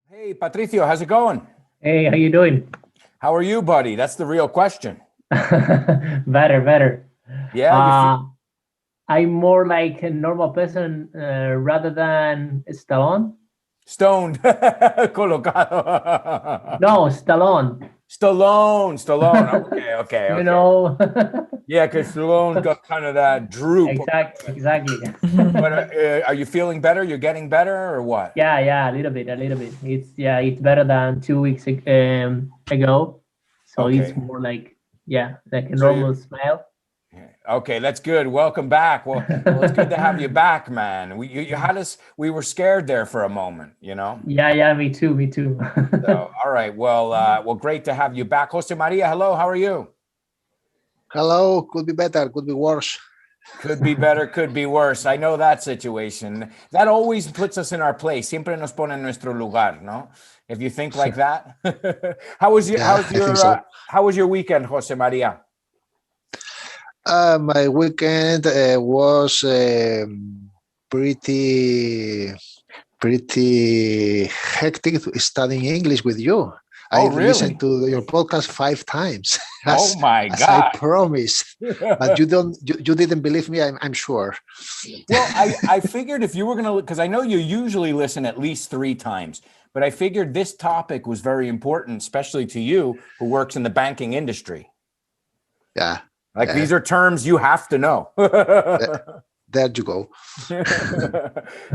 Hey, Patricio, how's it going? Hey, how you doing? How are you, buddy? That's the real question. Better. Yeah, Uh, I'm more like a normal person rather than Stallone. stoned, colocado. No, Stallone. Stallone. You Okay. know. Yeah, because Stallone's got kind of that droop. Exactly. But are you feeling better? You're getting better, or what? Yeah, a little bit. It's better than 2 weeks ago. So it's Okay. more like a So you normal smile. okay? That's good. Welcome back. Well, it's good to have you back, man. You had us. We were scared there for a moment, you know. Yeah, me too. So, all right. Well, great to have you back, Jose Maria. Hello. How are you? Hello, could be better, could be worse. Could be better, could be worse. I know that situation. That always puts us in our place. Siempre nos pone en nuestro lugar, no? If you think like that. How was your Yeah, I think so. how was your weekend, Jose Maria? My weekend was pretty hectic studying English with you. I Oh, listened really? to your podcast 5 times, Oh my as I God. promised. But you didn't believe me. I'm sure. Well, I figured if you were gonna, because I know you usually listen at least 3 times, but I figured this topic was very important, especially to you who works in the banking industry. Yeah, Like yeah. these are terms you have to know. There you go.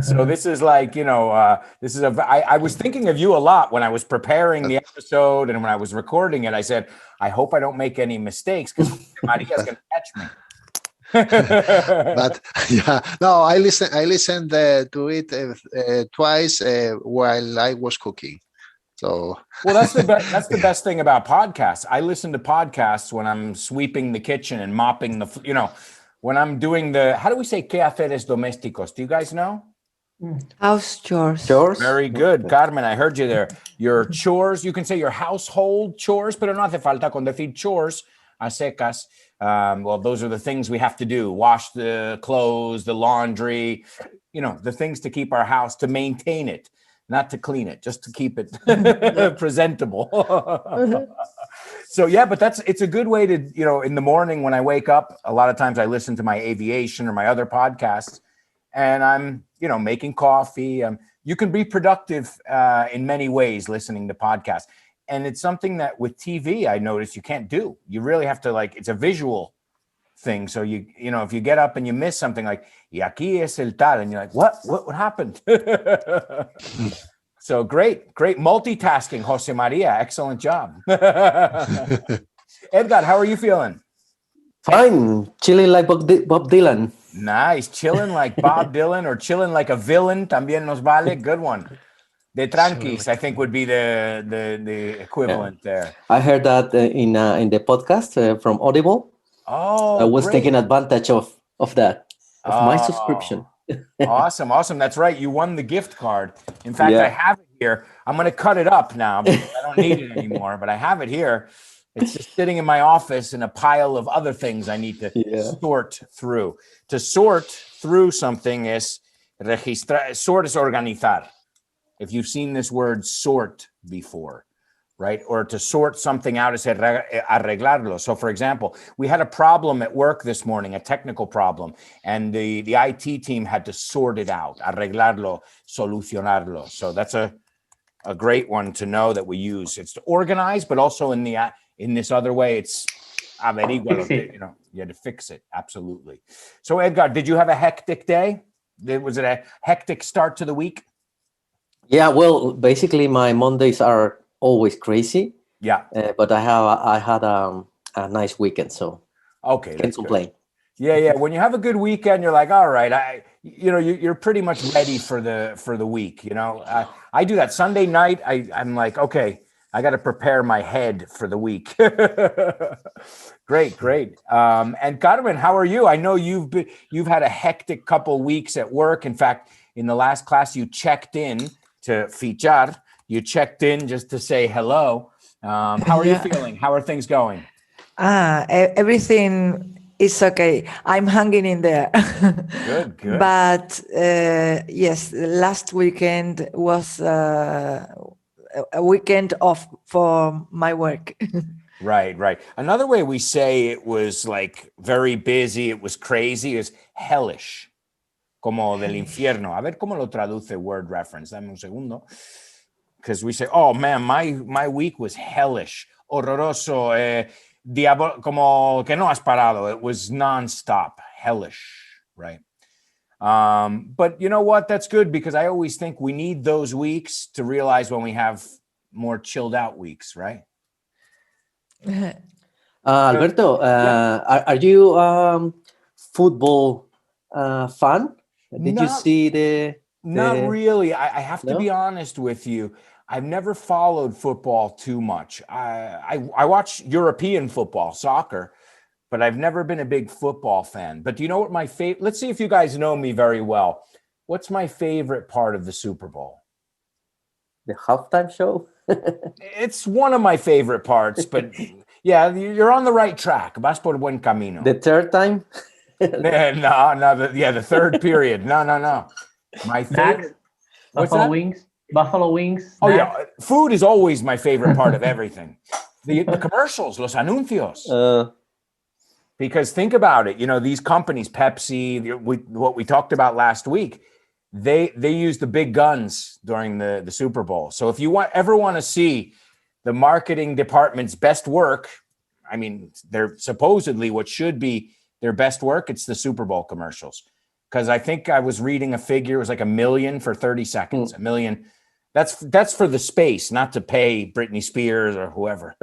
So this is like, this is I was thinking of you a lot when I was preparing the episode and when I was recording it. I said, I hope I don't make any mistakes because Maria's going to catch me. But yeah, no, I listened to it twice while I was cooking. So Well, that's the best thing about podcasts. I listen to podcasts when I'm sweeping the kitchen and mopping when I'm doing how do we say quehaceres domésticos? Do you guys know? House chores. Chores? Very good, Carmen. I heard you there. Your chores, you can say your household chores, pero no hace falta con decir chores a secas. Well, those are the things we have to do: wash the clothes, the laundry, the things to keep our house, to maintain it, not to clean it, just to keep it presentable. So yeah, but it's a good way to, in the morning when I wake up, a lot of times I listen to my aviation or my other podcasts and I'm, making coffee. You can be productive in many ways listening to podcasts. And it's something that with TV, I noticed you can't do. You really have to it's a visual thing. So if you get up and you miss something like, y aquí es el tal, and you're like, what happened? So great multitasking, Jose Maria. Excellent job. Edgar, how are you feeling? Fine. Chilling like Bob Dylan. Nice. Chilling like Bob Dylan or chilling like a villain. También nos vale. Good one. De tranquis, I think would be the equivalent there. I heard that in the podcast from Audible. Oh, I was great. taking advantage of that, of my subscription. Awesome. That's right. You won the gift card. In fact, I have it here. I'm going to cut it up now because I don't need it anymore, but I have it here. It's just sitting in my office in a pile of other things I need to sort through. To sort through something is registrar. Sort is organizar. If you've seen this word sort before, right? Or to sort something out is arreglarlo. So for example, we had a problem at work this morning, a technical problem, and the IT team had to sort it out, arreglarlo, solucionarlo. So that's a great one to know that we use. It's to organize, but also in this other way, it's averigualo, you had to fix it. Absolutely. So Edgar, did you have a hectic day? Was it a hectic start to the week? Yeah, well, basically my Mondays are always crazy. Yeah. But I had a nice weekend, so okay, can't complain. Good. Yeah. When you have a good weekend, you're like, all right, you're pretty much ready for the week. I do that Sunday night. I'm like, okay, I got to prepare my head for the week. Great. And Carmen, how are you? I know you've had a hectic couple weeks at work. In fact, in the last class, you checked in to fichar. You checked in just to say hello. How are you feeling? How are things going? Everything is okay. I'm hanging in there. Good. But yes, last weekend was a weekend off for my work. Right, right. Another way we say it was like very busy, it was crazy, is hellish, como del infierno. A ver cómo lo traduce word reference. Dame un segundo. Because we say, oh man, my week was hellish, horroroso, como que no has parado. It was nonstop, hellish, right? But you know what? That's good because I always think we need those weeks to realize when we have more chilled out weeks, right? Alberto, are you football fan? Did you see the Not really. I have to No? be honest with you. I've never followed football too much. I watch European football, soccer, but I've never been a big football fan. But do you know what my favorite? Let's see if you guys know me very well. What's my favorite part of the Super Bowl? the halftime show? It's one of my favorite parts, but yeah, you're on the right track. Vas por buen camino. The third time? The third period. No. My Snacks, favorite. What's buffalo that? wings, buffalo wings. Oh snacks. yeah, food is always my favorite part of everything. The commercials, los anuncios. Because think about it, these companies, Pepsi, what we talked about last week, they use the big guns during the Super Bowl. So if you ever want to see the marketing department's best work, I mean, they're supposedly what should be their best work. It's the Super Bowl commercials. Because I think I was reading a figure, it was like $1 million for 30 seconds, $1 million. That's for the space, not to pay Britney Spears or whoever.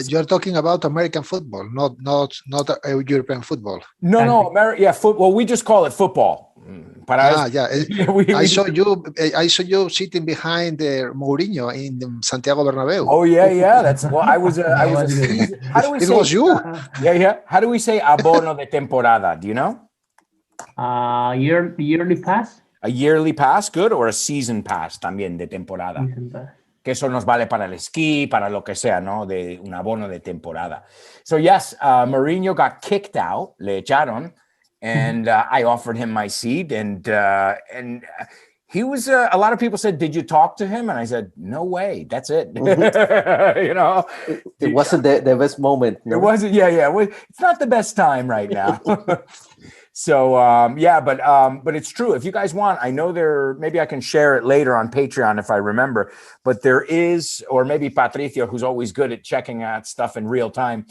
You're talking about American football, not European football. No, football. We just call it football. I saw you sitting behind Mourinho in Santiago Bernabéu. Oh yeah. That's well. I was a season. How do we say? It was you. Yeah. How do we say abono de temporada? Do you know? Yearly pass. A yearly pass, good, or a season pass también de temporada. Que eso nos vale para el esquí, para lo que sea, ¿no? De un abono de temporada. So yes, Mourinho got kicked out, le echaron, and I offered him my seat, and he was. A lot of people said, "Did you talk to him?" And I said, "No way, that's it." It wasn't the best moment. No? It wasn't. Yeah. It's not the best time right now. So but it's true. If you guys want, I know maybe I can share it later on Patreon if I remember, but there is, or maybe Patricio, who's always good at checking out stuff in real time.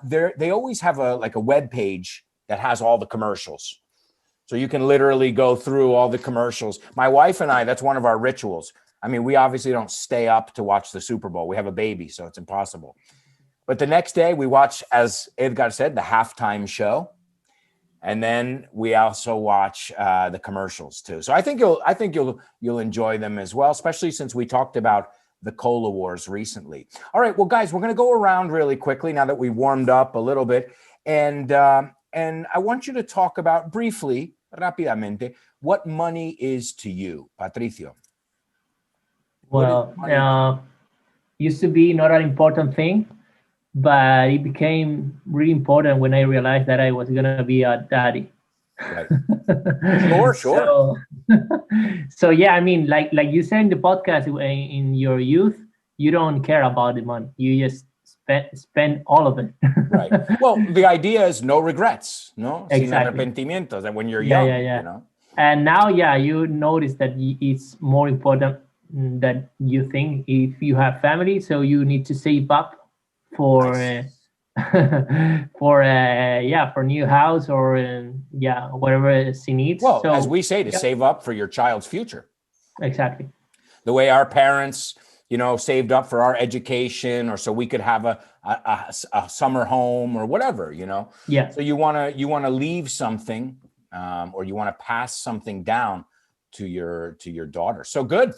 They always have a web page that has all the commercials. So you can literally go through all the commercials. My wife and I, that's one of our rituals. I mean, we obviously don't stay up to watch the Super Bowl. We have a baby, so it's impossible. But the next day we watch, as Edgar said, the halftime show. And then we also watch the commercials too. So I think you'll enjoy them as well, especially since we talked about the Cola Wars recently. All right, well, guys, we're going to go around really quickly now that we warmed up a little bit, and I want you to talk about briefly, rápidamente, what money is to you, Patricio. Well, used to be not an important thing. But it became really important when I realized that I was gonna be a daddy. Right. Sure. So yeah, I mean, like you said in the podcast, in your youth, you don't care about the money. You just spend all of it. Right. Well, the idea is no regrets, no? Exactly. Sin arrepentimientos, that when you're young, you know. And now, you notice that it's more important that you think if you have family, so you need to save up for for new house or whatever she needs. Well, as we say, to save up for your child's future. Exactly. The way our parents, saved up for our education, or so we could have a summer home or whatever, Yeah. So you want to leave something, or you want to pass something down to your daughter. So good.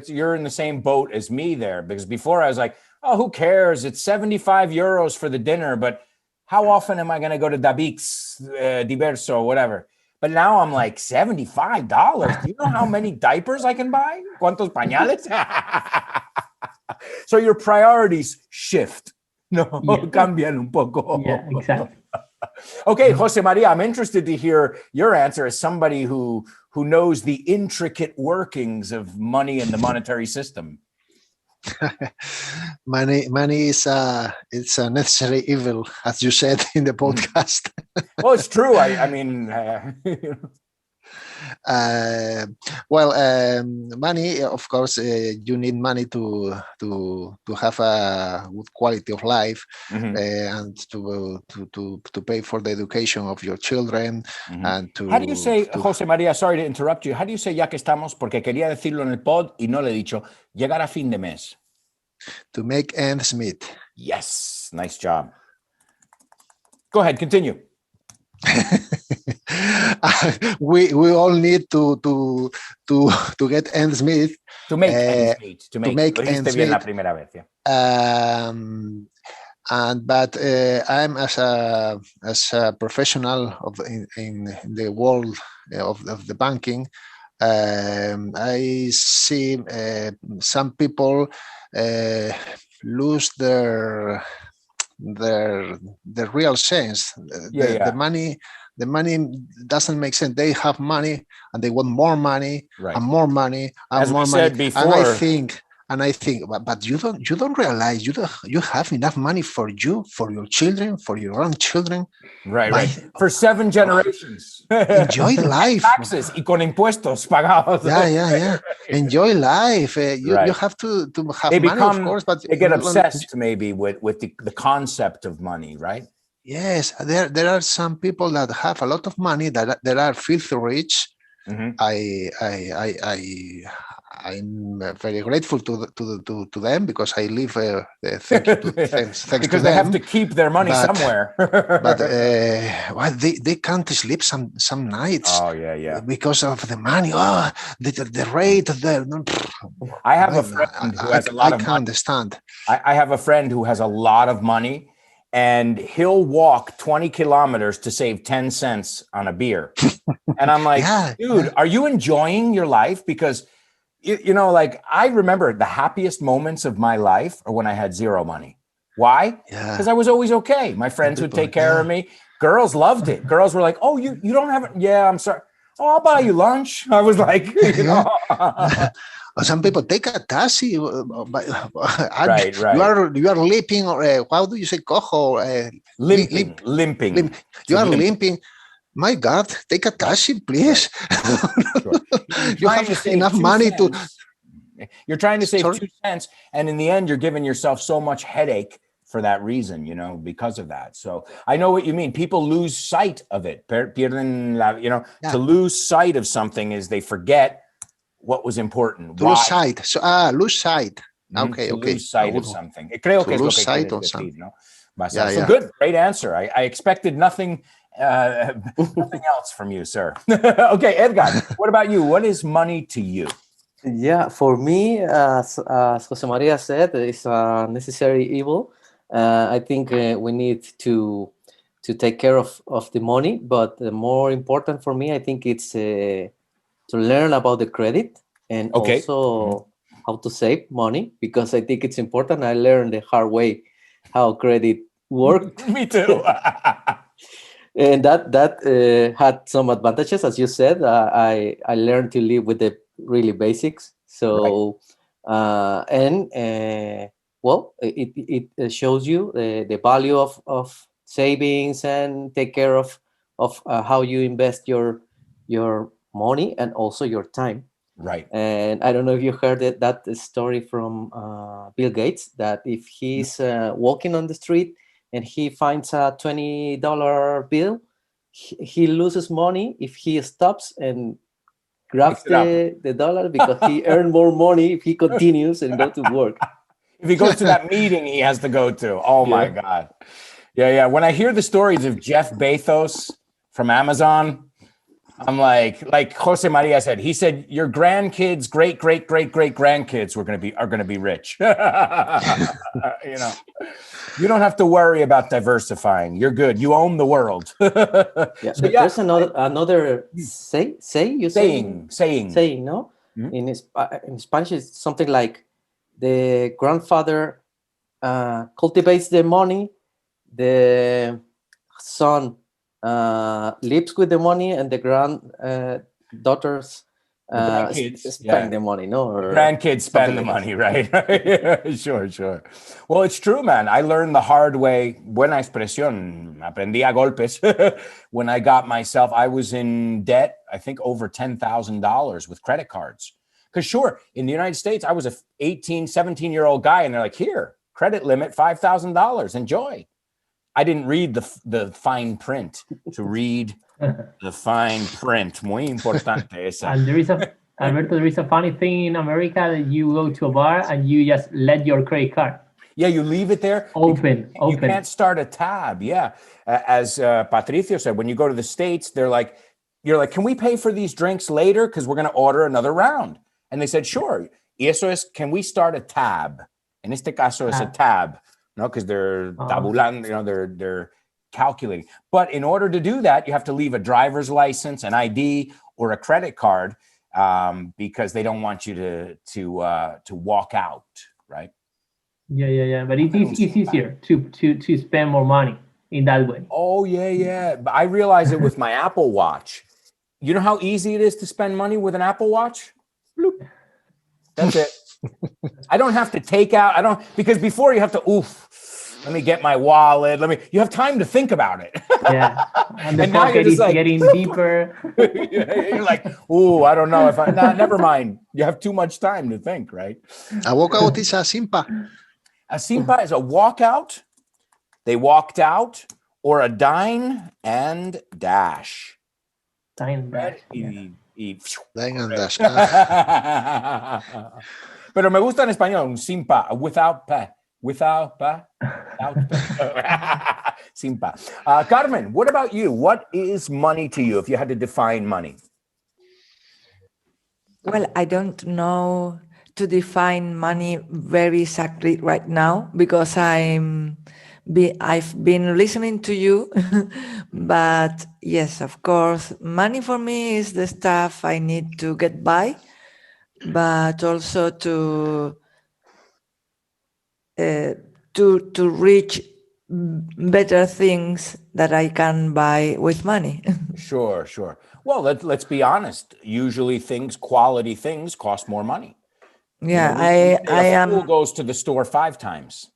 You're in the same boat as me there, because before I was like, oh, who cares? It's 75 euros for the dinner, but how often am I going to go to Dabix, Diverso, whatever? But now I'm like, $75? Do you know how many diapers I can buy? ¿Cuántos pañales? So your priorities shift. No, cambian un poco. Yeah, exactly. Okay, Jose Maria, I'm interested to hear your answer as somebody who who knows the intricate workings of money and the monetary system. Money is it's a necessary evil, as you said in the podcast. Well, it's true. I mean, money, of course, you need money to have a good quality of life, and to pay for the education of your children, and to. How do you say, José María? Sorry to interrupt you. How do you say, ya que estamos, porque quería decirlo en el pod y no le he dicho, llegar a fin de mes? To make ends meet. Yes, nice job. Go ahead, continue. we all need to get ends meet. To make ends meet. To make ends bien meet. La primera vez, yeah. But I'm as a professional in the world of the banking. I see some people lose their real sense. The money doesn't make sense. They have money and they want more money, and more money and As more we money. said before, And I think, but you don't realize you have enough money for you, for your children, for your grandchildren. Right. For 7 generations. Enjoy life. Taxes y con impuestos pagados. Yeah. Enjoy life. You have to have money, of course, but they get obsessed maybe with the concept of money, right? Yes, there are some people that have a lot of money that are filthy rich. I'm very grateful to them, because I live thanks because to they them. have to keep their money somewhere. But they can't sleep some nights. Oh yeah. Because of the money. Oh, the rate. I have a friend who has a lot of money. Understand. I have a friend who has a lot of money, and he'll walk 20 kilometers to save 10 cents on a beer. And I'm like, dude, are you enjoying your life? Because, you know, like, I remember the happiest moments of my life are when I had zero money. Why? Because I was always okay. My friends would take care of me. Girls loved it. Girls were like, oh, you don't have it. Yeah, I'm sorry. Oh, I'll buy you lunch. I was like, you know. Some people take a taxi. Right. You are limping, or how do you say cojo? Limping. You are limping. My God, take a taxi, please. Sure. You have enough money to. You're trying to save 2 cents, and in the end, you're giving yourself so much headache for that reason, you know, because of that. So I know what you mean. People lose sight of it. Pierden, you know, to lose sight of something is they forget what was important. To lose sight. So, lose sight. Okay. Lose sight of something. Creo que es lo que quieres decir, ¿no? So good, great answer. I expected nothing else from you, sir. Okay, Edgar, what about you? What is money to you? Yeah, for me, as Jose Maria said, it's a necessary evil. I think we need to take care of the money, but the more important for me, I think it's to learn about the credit and also how to save money, because I think it's important. I learned the hard way how credit worked. Me too. And that had some advantages, as you said. I learned to live with the really basics. So well, it shows you the value of savings and take care of how you invest your money and also your time. Right. And I don't know if you heard that story from Bill Gates, that if he's walking on the street and he finds a $20 bill, he loses money if he stops and grabs the dollar, because he earned more money if he continues and go to work. If he goes to that meeting he has to go to. Oh my God. Yeah. When I hear the stories of Jeff Bezos from Amazon, I'm like Jose Maria said, he said, your grandkids, great grandkids are going to be rich. You know, you don't have to worry about diversifying. You're good. You own the world. There's another saying, no? Mm-hmm. In Spanish, it's something like the grandfather cultivates the money, the son lives with the money, and the daughters grandkids spend the money, no? Or grandkids spend the money, right? Sure. Well, it's true, man. I learned the hard way. Buena expresión. Aprendí a golpes. When I got myself, I was in debt, I think over $10,000 with credit cards. Because sure, in the United States, I was a 18, 17-year-old guy, and they're like, here, credit limit, $5,000. Enjoy. I didn't read the fine print. To read the fine print, muy importante esa. And Alberto, there is a funny thing in America that you go to a bar and you just let your credit card. Yeah, you leave it there. Open. You can't start a tab. Yeah. As Patricio said, when you go to the States, you're like, can we pay for these drinks later? Because we're going to order another round. And they said, sure. Y eso es, can we start a tab? En este caso, it's a tab. No, because they're tabulando, they're calculating. But in order to do that, you have to leave a driver's license, an ID, or a credit card, because they don't want you to walk out, right? Yeah. But it's easier to spend more money in that way. Oh, yeah. But I realize it with my Apple Watch. You know how easy it is to spend money with an Apple Watch? Bloop. That's it. I don't have to take out, because before you have to, let me get my wallet. You have time to think about it. Yeah. And the pocket is like, getting deeper. You're like, I don't know never mind. You have too much time to think, right? A walkout is a simpa. A simpa is a walkout. They walked out, or a dine and dash. Dine and dash. Dine and dash. Pero me gusta en español, un simpa, without pa. Simpa. Carmen, what about you? What is money to you if you had to define money? Well, I don't know to define money very exactly right now because I've been listening to you, but yes, of course, money for me is the stuff I need to get by, but also to reach better things that I can buy with money. Sure. Well, let's be honest. Usually quality things cost more money. Yeah, a fool goes to the store 5 times.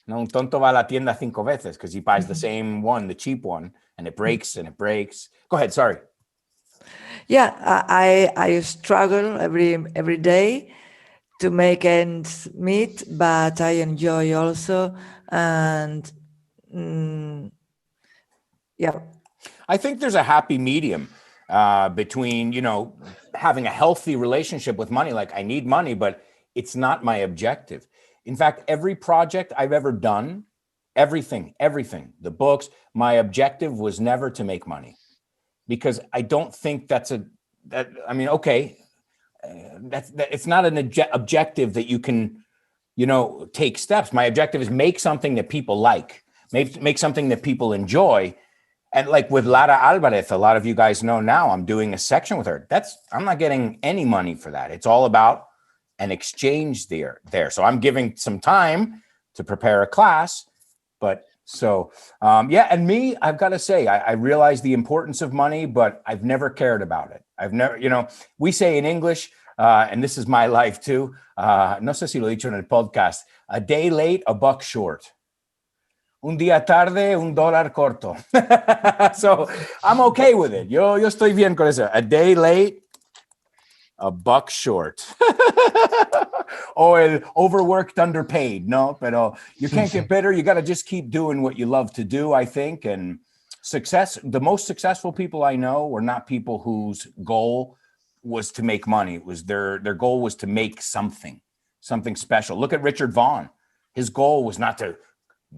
No, un tonto va a la tienda 5 veces because he buys the same one, the cheap one, and it breaks. Go ahead, sorry. Yeah, I struggle every day to make ends meet, but I enjoy also. And yeah. I think there's a happy medium between, having a healthy relationship with money. Like, I need money, but it's not my objective. In fact, every project I've ever done, everything, the books, my objective was never to make money, because I don't think it's not an objective that you can, take steps. My objective is make something that people like, make something that people enjoy. And like with Lara Alvarez, a lot of you guys know now, I'm doing a section with her. I'm not getting any money for that. It's all about an exchange there. So I'm giving some time to prepare a class, but and me, I've got to say, I realize the importance of money, but I've never cared about it. I've never, we say in English, and this is my life too, no sé si lo he dicho en el podcast, a day late, a buck short. Un día tarde, $1 corto. So I'm okay with it. Yo estoy bien con eso. A day late, a buck short. Or overworked, underpaid. No, pero you can't get better. You got to just keep doing what you love to do, I think. And the most successful people I know were not people whose goal was to make money. It was their goal was to make something special. Look at Richard Vaughan. His goal was not to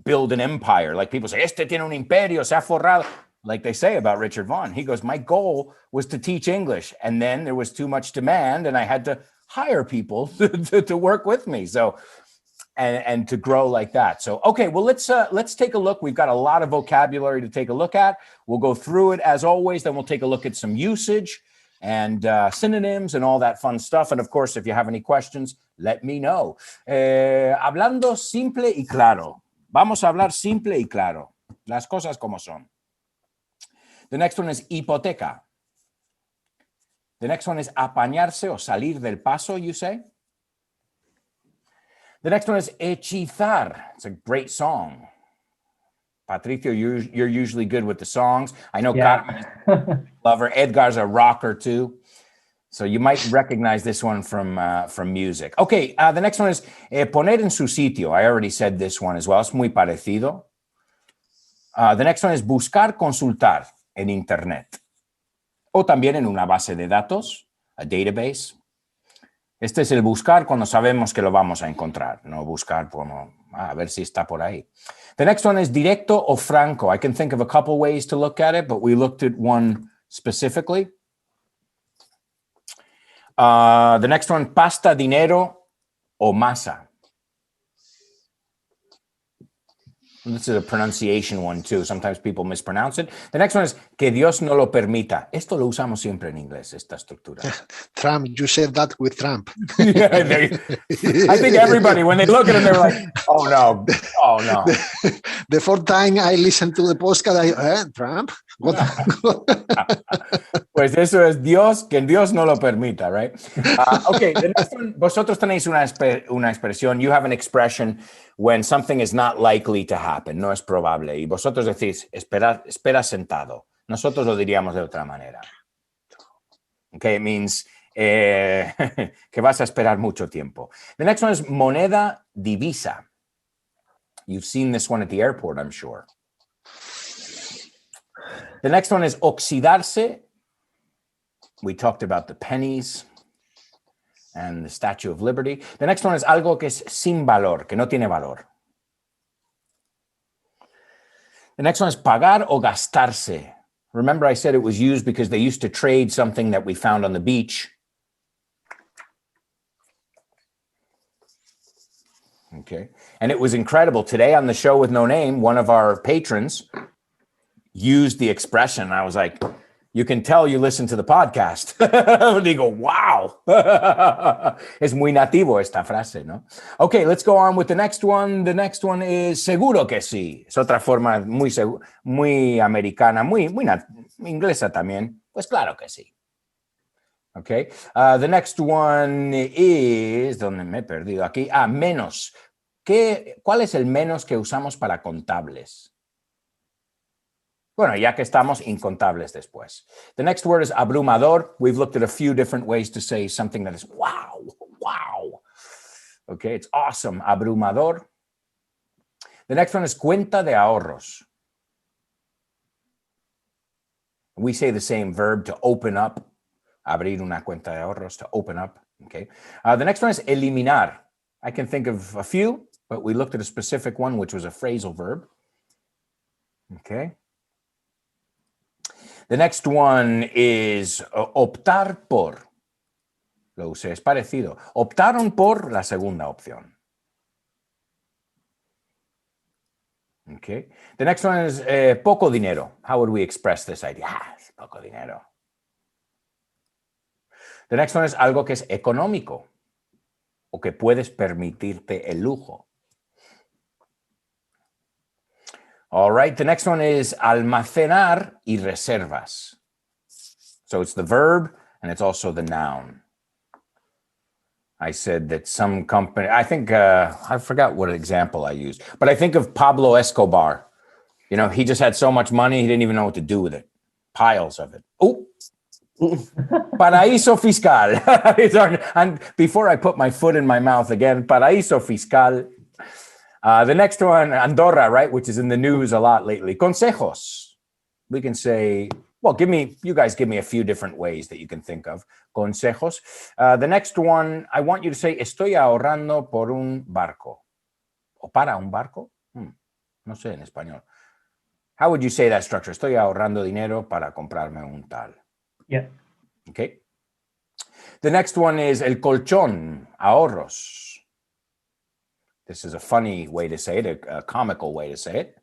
build an empire. Like people say, este tiene un imperio, se ha forrado. Like they say about Richard Vaughan. He goes, my goal was to teach English. And then there was too much demand and I had to hire people to work with me. So, and to grow like that. So, okay, well, let's take a look. We've got a lot of vocabulary to take a look at. We'll go through it as always. Then we'll take a look at some usage and synonyms and all that fun stuff. And of course, if you have any questions, let me know. Hablando simple y claro. Vamos a hablar simple y claro. Las cosas como son. The next one is hipoteca. The next one is apañarse o salir del paso, you say. The next one is hechizar. It's a great song. Patricio, you're usually good with the songs. I know Carmen is a lover. Edgar's a rocker too. So you might recognize this one from music. Okay, the next one is poner en su sitio. I already said this one as well. Es muy parecido. The next one is buscar, consultar en Internet. O también en una base de datos, a database. Este es el buscar cuando sabemos que lo vamos a encontrar, no buscar como a ver si está por ahí. The next one is directo o franco. I can think of a couple ways to look at it, but we looked at one specifically. The next one, pasta, dinero o masa. This is a pronunciation one too. Sometimes people mispronounce it. The next one is que Dios no lo permita. Esto lo usamos siempre en inglés, esta estructura. Trump, you said that with Trump. Yeah, I think everybody, when they look at him, they're like, oh no. The fourth time I listened to the podcast, Trump? What? Pues eso es Dios, que Dios no lo permita, right? Okay, the next one, vosotros tenéis una expresión, you have an expression when something is not likely to happen, no es probable. Y vosotros decís, espera sentado. Nosotros lo diríamos de otra manera. Okay, it means que vas a esperar mucho tiempo. The next one is moneda divisa. You've seen this one at the airport, I'm sure. The next one is oxidarse. We talked about the pennies and the Statue of Liberty. The next one is algo que es sin valor, que no tiene valor. The next one is pagar o gastarse. Remember I said it was used because they used to trade something that we found on the beach. Okay. And it was incredible. Today on the show with No Name, one of our patrons used the expression. I was like, you can tell you listen to the podcast. Digo, wow. Es muy nativo esta frase, ¿no? Okay, let's go on with the next one. The next one is seguro que sí. Es otra forma muy americana, muy inglesa también. Pues claro que sí. Okay. The next one is, ¿dónde me he perdido? Aquí. Menos. ¿Cuál es el menos que usamos para contables? Bueno, ya que estamos incontables después. The next word is abrumador. We've looked at a few different ways to say something that is wow. Okay, it's awesome. Abrumador. The next one is cuenta de ahorros. We say the same verb to open up. Abrir una cuenta de ahorros, to open up. Okay. The next one is eliminar. I can think of a few, but we looked at a specific one, which was a phrasal verb. Okay. The next one is optar por. Lo usé, es parecido. Optaron por la segunda opción. Okay. The next one is poco dinero. How would we express this idea? Es poco dinero. The next one is algo que es económico o que puedes permitirte el lujo. All right, the next one is almacenar y reservas. So it's the verb and it's also the noun. I said that some company, I think, I forgot what example I used, but I think of Pablo Escobar. You know, he just had so much money, he didn't even know what to do with it. Piles of it. Oh, paraíso fiscal. And before I put my foot in my mouth again, paraíso fiscal. The next one, Andorra, right, which is in the news a lot lately. Consejos. We can say, well, you guys give me a few different ways that you can think of. Consejos. The next one, I want you to say, estoy ahorrando por un barco. ¿O para un barco? No sé en español. How would you say that structure? Estoy ahorrando dinero para comprarme un tal. Yeah. Okay. The next one is el colchón, ahorros. This is a funny way to say it, a comical way to say it.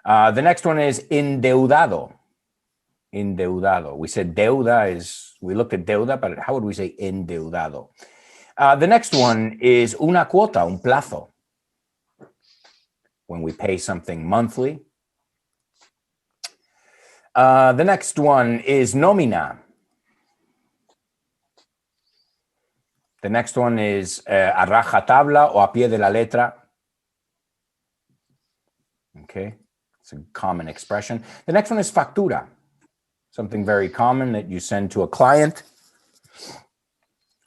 The next one is endeudado. Endeudado. We said deuda we looked at deuda, but how would we say endeudado? The next one is una cuota, un plazo. When we pay something monthly. The next one is nómina. The next one is a rajatabla o a pie de la letra. Okay, it's a common expression. The next one is factura, something very common that you send to a client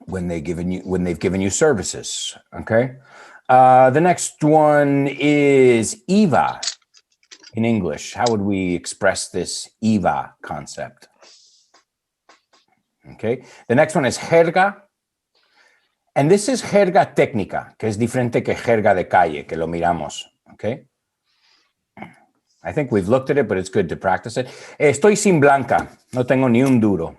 when they've given you services. Okay, the next one is IVA in English. How would we express this IVA concept? Okay, the next one is jerga. And this is jerga técnica, que es diferente que jerga de calle, que lo miramos. Okay. I think we've looked at it, but it's good to practice it. Estoy sin blanca. No tengo ni un duro.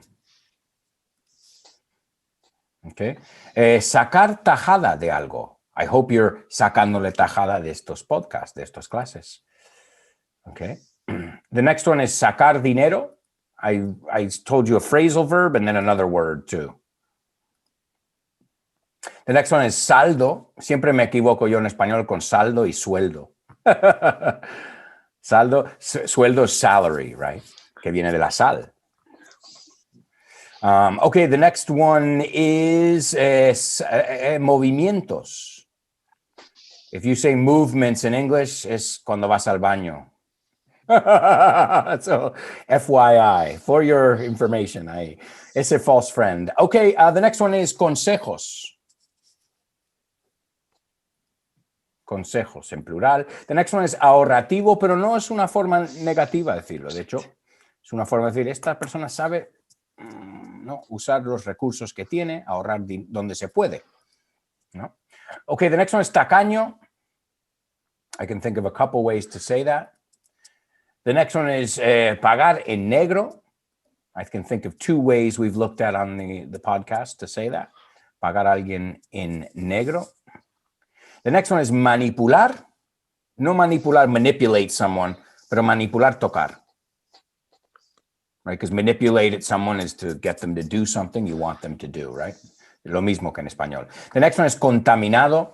Okay. Sacar tajada de algo. I hope you're sacándole tajada de estos podcasts, de estas clases. Okay. The next one is sacar dinero. I told you a phrasal verb and then another word too. The next one is saldo. Siempre me equivoco yo en español con saldo y sueldo. Saldo, sueldo es salary, right? Que viene de la sal. Okay, the next one is movimientos. If you say movements in English, es cuando vas al baño. So, FYI, for your information, it's a false friend. Okay, the next one is consejos. Consejos en plural. The next one is ahorrativo, pero no es una forma negativa de decirlo. De hecho, es una forma de decir, esta persona sabe ¿no? usar los recursos que tiene, ahorrar donde se puede. ¿No? Okay, the next one is tacaño. I can think of a couple ways to say that. The next one is pagar en negro. I can think of 2 ways we've looked at on the podcast to say that. Pagar a alguien en negro. The next one is manipular. No manipular, manipulate someone, pero manipular, tocar. Right? Because manipulate someone is to get them to do something you want them to do, right? Lo mismo que en español. The next one is contaminado.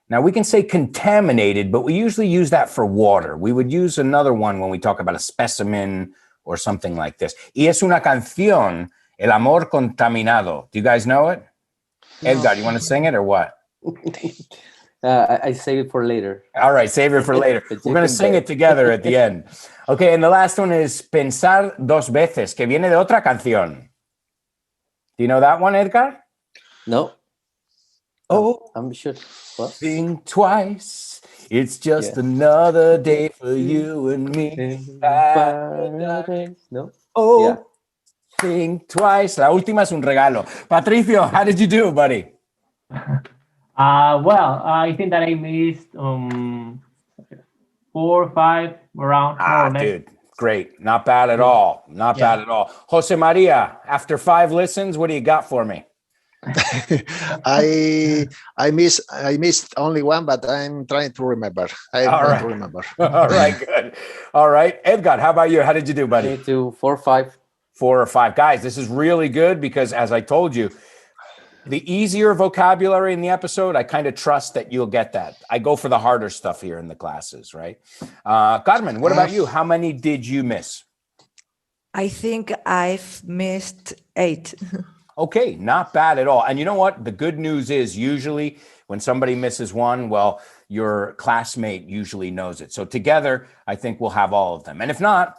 Now, we can say contaminated, but we usually use that for water. We would use another one when we talk about a specimen or something like this. Y es una canción, El Amor Contaminado. Do you guys know it? No. Edgar, you want to sing it or what? I save it for later. All right, save it for later. We're going to sing it together at the end. Okay, and the last one is Pensar dos veces, que viene de otra canción. Do you know that one, Edgar? No. Oh, I'm sure. What? Think twice. It's just another day for you and me. No. Oh, yeah. Think twice. La última es un regalo. Patricio, how did you do, buddy? Well, I think that I missed 4 or 5 around. More or less. Dude, great. Not bad at all. Not bad at all. Jose Maria, after 5 listens, what do you got for me? I missed only one, but I'm trying to remember. All right, good. All right, Edgar, how about you? How did you do, buddy? Me too. 4 or 5. 4 or 5. Guys, this is really good because, as I told you, the easier vocabulary in the episode, I kind of trust that you'll get that. I go for the harder stuff here in the classes, right? Carmen, what about you? How many did you miss? I think I've missed 8. Okay, not bad at all. And you know what? The good news is usually when somebody misses one, well, your classmate usually knows it. So together, I think we'll have all of them. And if not,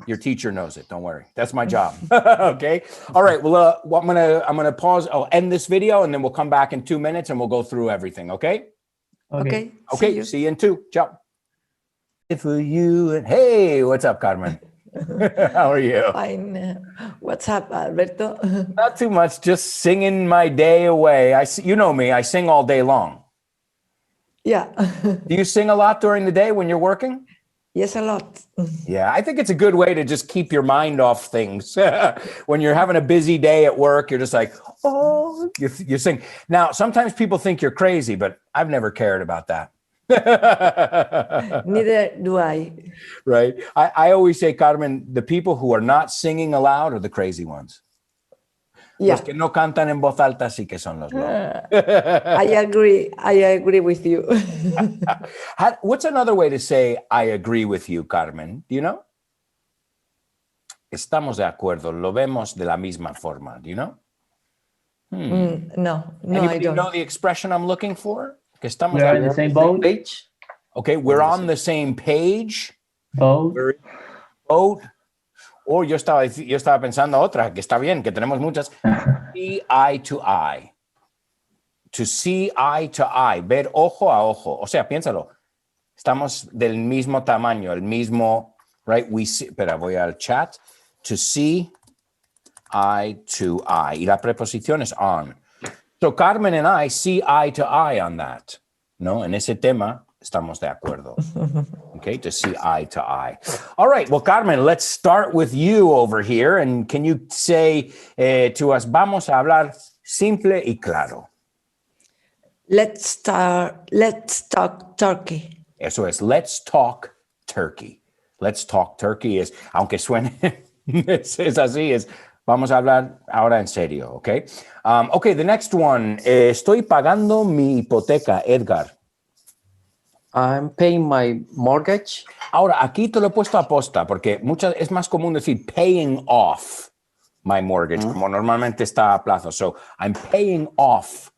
your teacher knows it. Don't worry. That's my job. Okay. All right. Well, I'm gonna pause. I'll end this video and then we'll come back in 2 minutes and we'll go through everything. Okay. Okay. See you in 2. Ciao. For you and hey, what's up, Carmen? How are you? Fine. What's up, Alberto? Not too much. Just singing my day away. You know me. I sing all day long. Yeah. Do you sing a lot during the day when you're working? Yes, a lot. Yeah, I think it's a good way to just keep your mind off things. When you're having a busy day at work, you're just like, oh, you sing. Now, sometimes people think you're crazy, but I've never cared about that. Neither do I. Right. I always say, Carmen, the people who are not singing aloud are the crazy ones. Yeah. Los que no cantan en voz alta sí que son los locos. I agree with you. What's another way to say I agree with you, Carmen? Do you know? Estamos de acuerdo. Lo vemos de la misma forma. Do you know? No, Anybody I don't. know the expression I'm looking for? Que estamos We are in the same boat. Page. Okay, we're on the same page. Boat. We're in the boat. O yo estaba pensando otra, que está bien, que tenemos muchas. See eye to eye. To see eye to eye. Ver ojo a ojo. O sea, piénsalo. Estamos del mismo tamaño, el mismo, right? We see, espera, voy al chat. To see eye to eye. Y la preposición es on. So Carmen and I see eye to eye on that. ¿No? En ese tema estamos de acuerdo. Okay, to see eye to eye. All right, well, Carmen, let's start with you over here. And can you say to us, vamos a hablar simple y claro? Let's talk turkey. Eso es, let's talk turkey. Let's talk turkey es, aunque suene, es así, es, vamos a hablar ahora en serio, okay? Okay, the next one, estoy pagando mi hipoteca, Edgar. I'm paying my mortgage. Ahora, aquí te lo he puesto a posta, porque es más común decir paying off my mortgage, como normalmente está a plazo. So, I'm paying off.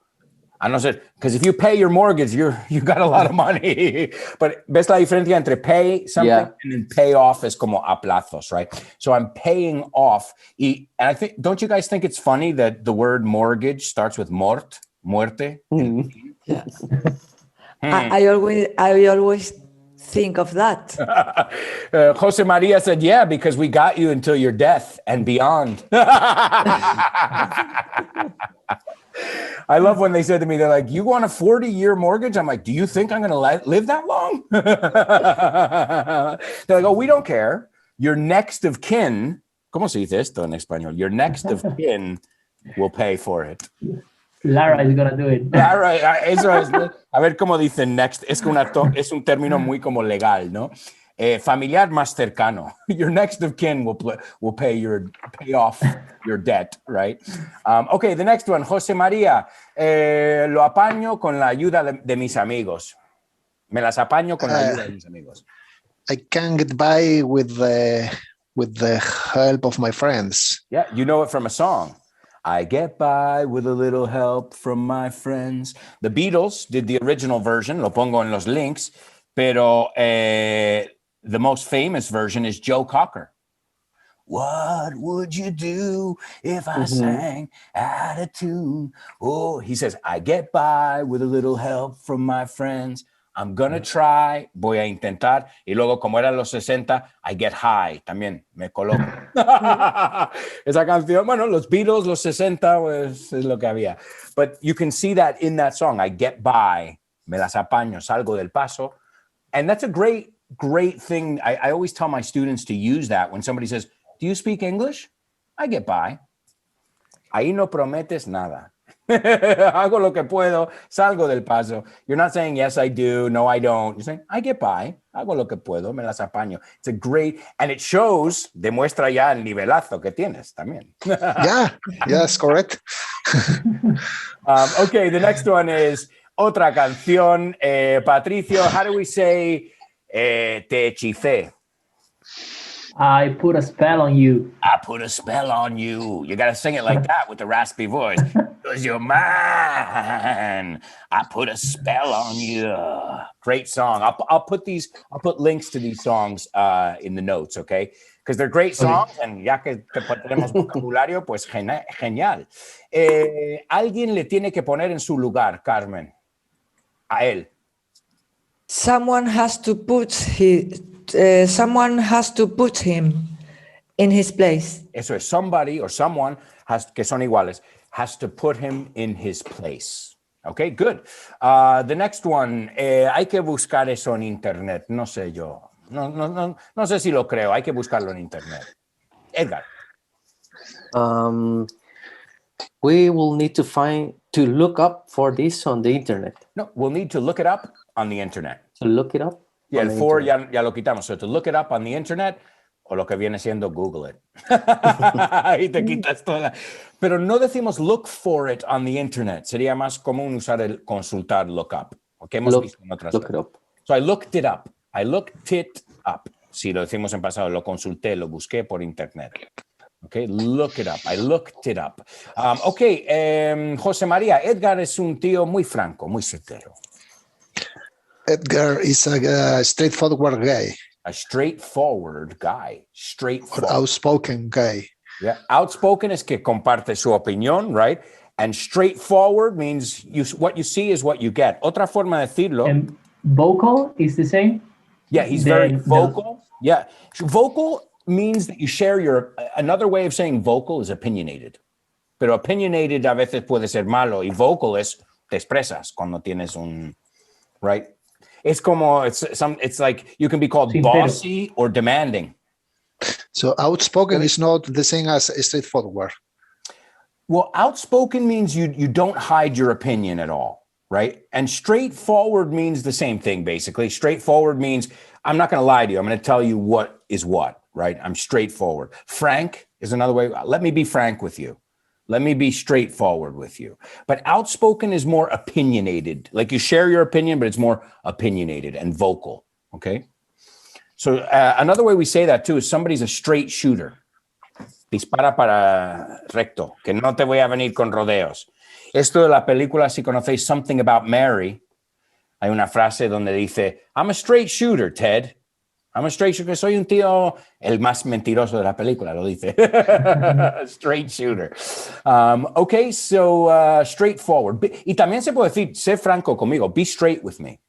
A no ser, because if you pay your mortgage, you got a lot of money. But ves la diferencia entre pay something and then pay off es como a plazos, right? So I'm paying off. And I think, don't you guys think it's funny that the word mortgage starts with muerte? Yeah. I always think of that. Jose Maria said, yeah, because we got you until your death and beyond. I love when they said to me, they're like, you want a 40-year mortgage? I'm like, do you think I'm going to live that long? They're like, oh, we don't care. Your next of kin, ¿cómo se dice esto en español? Your next of kin will pay for it. Lara is going to do it. Lara, eso es, a ver cómo dicen next. Es un término muy como legal, ¿no? Familiar más cercano. Your next of kin will pay off your debt, right? Okay, the next one, José María. Lo apaño con la ayuda de mis amigos. Me las apaño con la ayuda de mis amigos. I can get by with the help of my friends. Yeah, you know it from a song. I get by with a little help from my friends. The Beatles did the original version. Lo pongo en los links. Pero the most famous version is Joe Cocker. What would you do if I sang out of tune? Oh, he says, I get by with a little help from my friends. I'm gonna try, voy a intentar. Y luego, como eran los 60, I get high, también me coloco. Esa canción, bueno, los Beatles, los 60, pues es lo que había. But you can see that in that song, I get by, me las apaño, salgo del paso. And that's a great thing. I always tell my students to use that when somebody says, do you speak English? I get by. Ahí no prometes nada. Hago lo que puedo, salgo del paso. You're not saying, yes, I do, no, I don't. You're saying, I get by. Hago lo que puedo, me las apaño. It's a great, and it shows, demuestra ya el nivelazo que tienes también. Yeah, that's correct. Okay, the next one is otra canción. Patricio, how do we say te hechicé? I put a spell on you. I put a spell on you. You got to sing it like that with the raspy voice. Because you're mine. I put a spell on you. Great song. I'll put links to these songs in the notes, okay? Because they're great songs, and ya que tenemos vocabulario, pues genial. Alguien le tiene que poner en su lugar, Carmen. A él. Someone has to put him in his place. Eso es, somebody or someone que son iguales has to put him in his place. Okay, good. The next one, hay que buscar eso en internet. No sé yo. No sé si lo creo. Hay que buscarlo en internet. Edgar. We will need to look up for this on the internet. No, we'll need to look it up on the internet. To look it up? Yeah, el for ya lo quitamos. So to look it up on the internet, o lo que viene siendo Google it. Ahí te quitas toda. Pero no decimos look for it on the internet. Sería más común usar el consultar, look up. Que hemos visto en otras. Look it up. So I looked it up. I looked it up. Si lo decimos en pasado, lo consulté, lo busqué por internet. Okay, look it up. I looked it up. José María, Edgar es un tío muy franco, muy sincero. Edgar is a straightforward guy. A straightforward guy. Straightforward. Or outspoken guy. Yeah, outspoken es que comparte su opinión, right? And straightforward means what you see is what you get. Otra forma de decirlo. And vocal is the same? Yeah, he's very vocal. Yeah, vocal means that you share another way of saying vocal is opinionated. Pero opinionated a veces puede ser malo y vocal es te expresas cuando tienes right? It's como, it's like you can be called bossy or demanding. So outspoken is not the same as straightforward. Well, outspoken means you don't hide your opinion at all, right? And straightforward means the same thing, basically. Straightforward means I'm not going to lie to you. I'm going to tell you what is what, right? I'm straightforward. Frank is another way. Let me be frank with you. Let me be straightforward with you. But outspoken is more opinionated. Like you share your opinion, but it's more opinionated and vocal, okay? So another way we say that too is somebody's a straight shooter. Dispara para recto, que no te voy a venir con rodeos. Esto de la película, si conocéis Something About Mary, hay una frase donde dice, I'm a straight shooter, Ted. I'm a straight shooter. Soy un tío, el más mentiroso de la película, lo dice. Straight shooter. Okay, so straightforward. Y también se puede decir, sé franco conmigo. Be straight with me.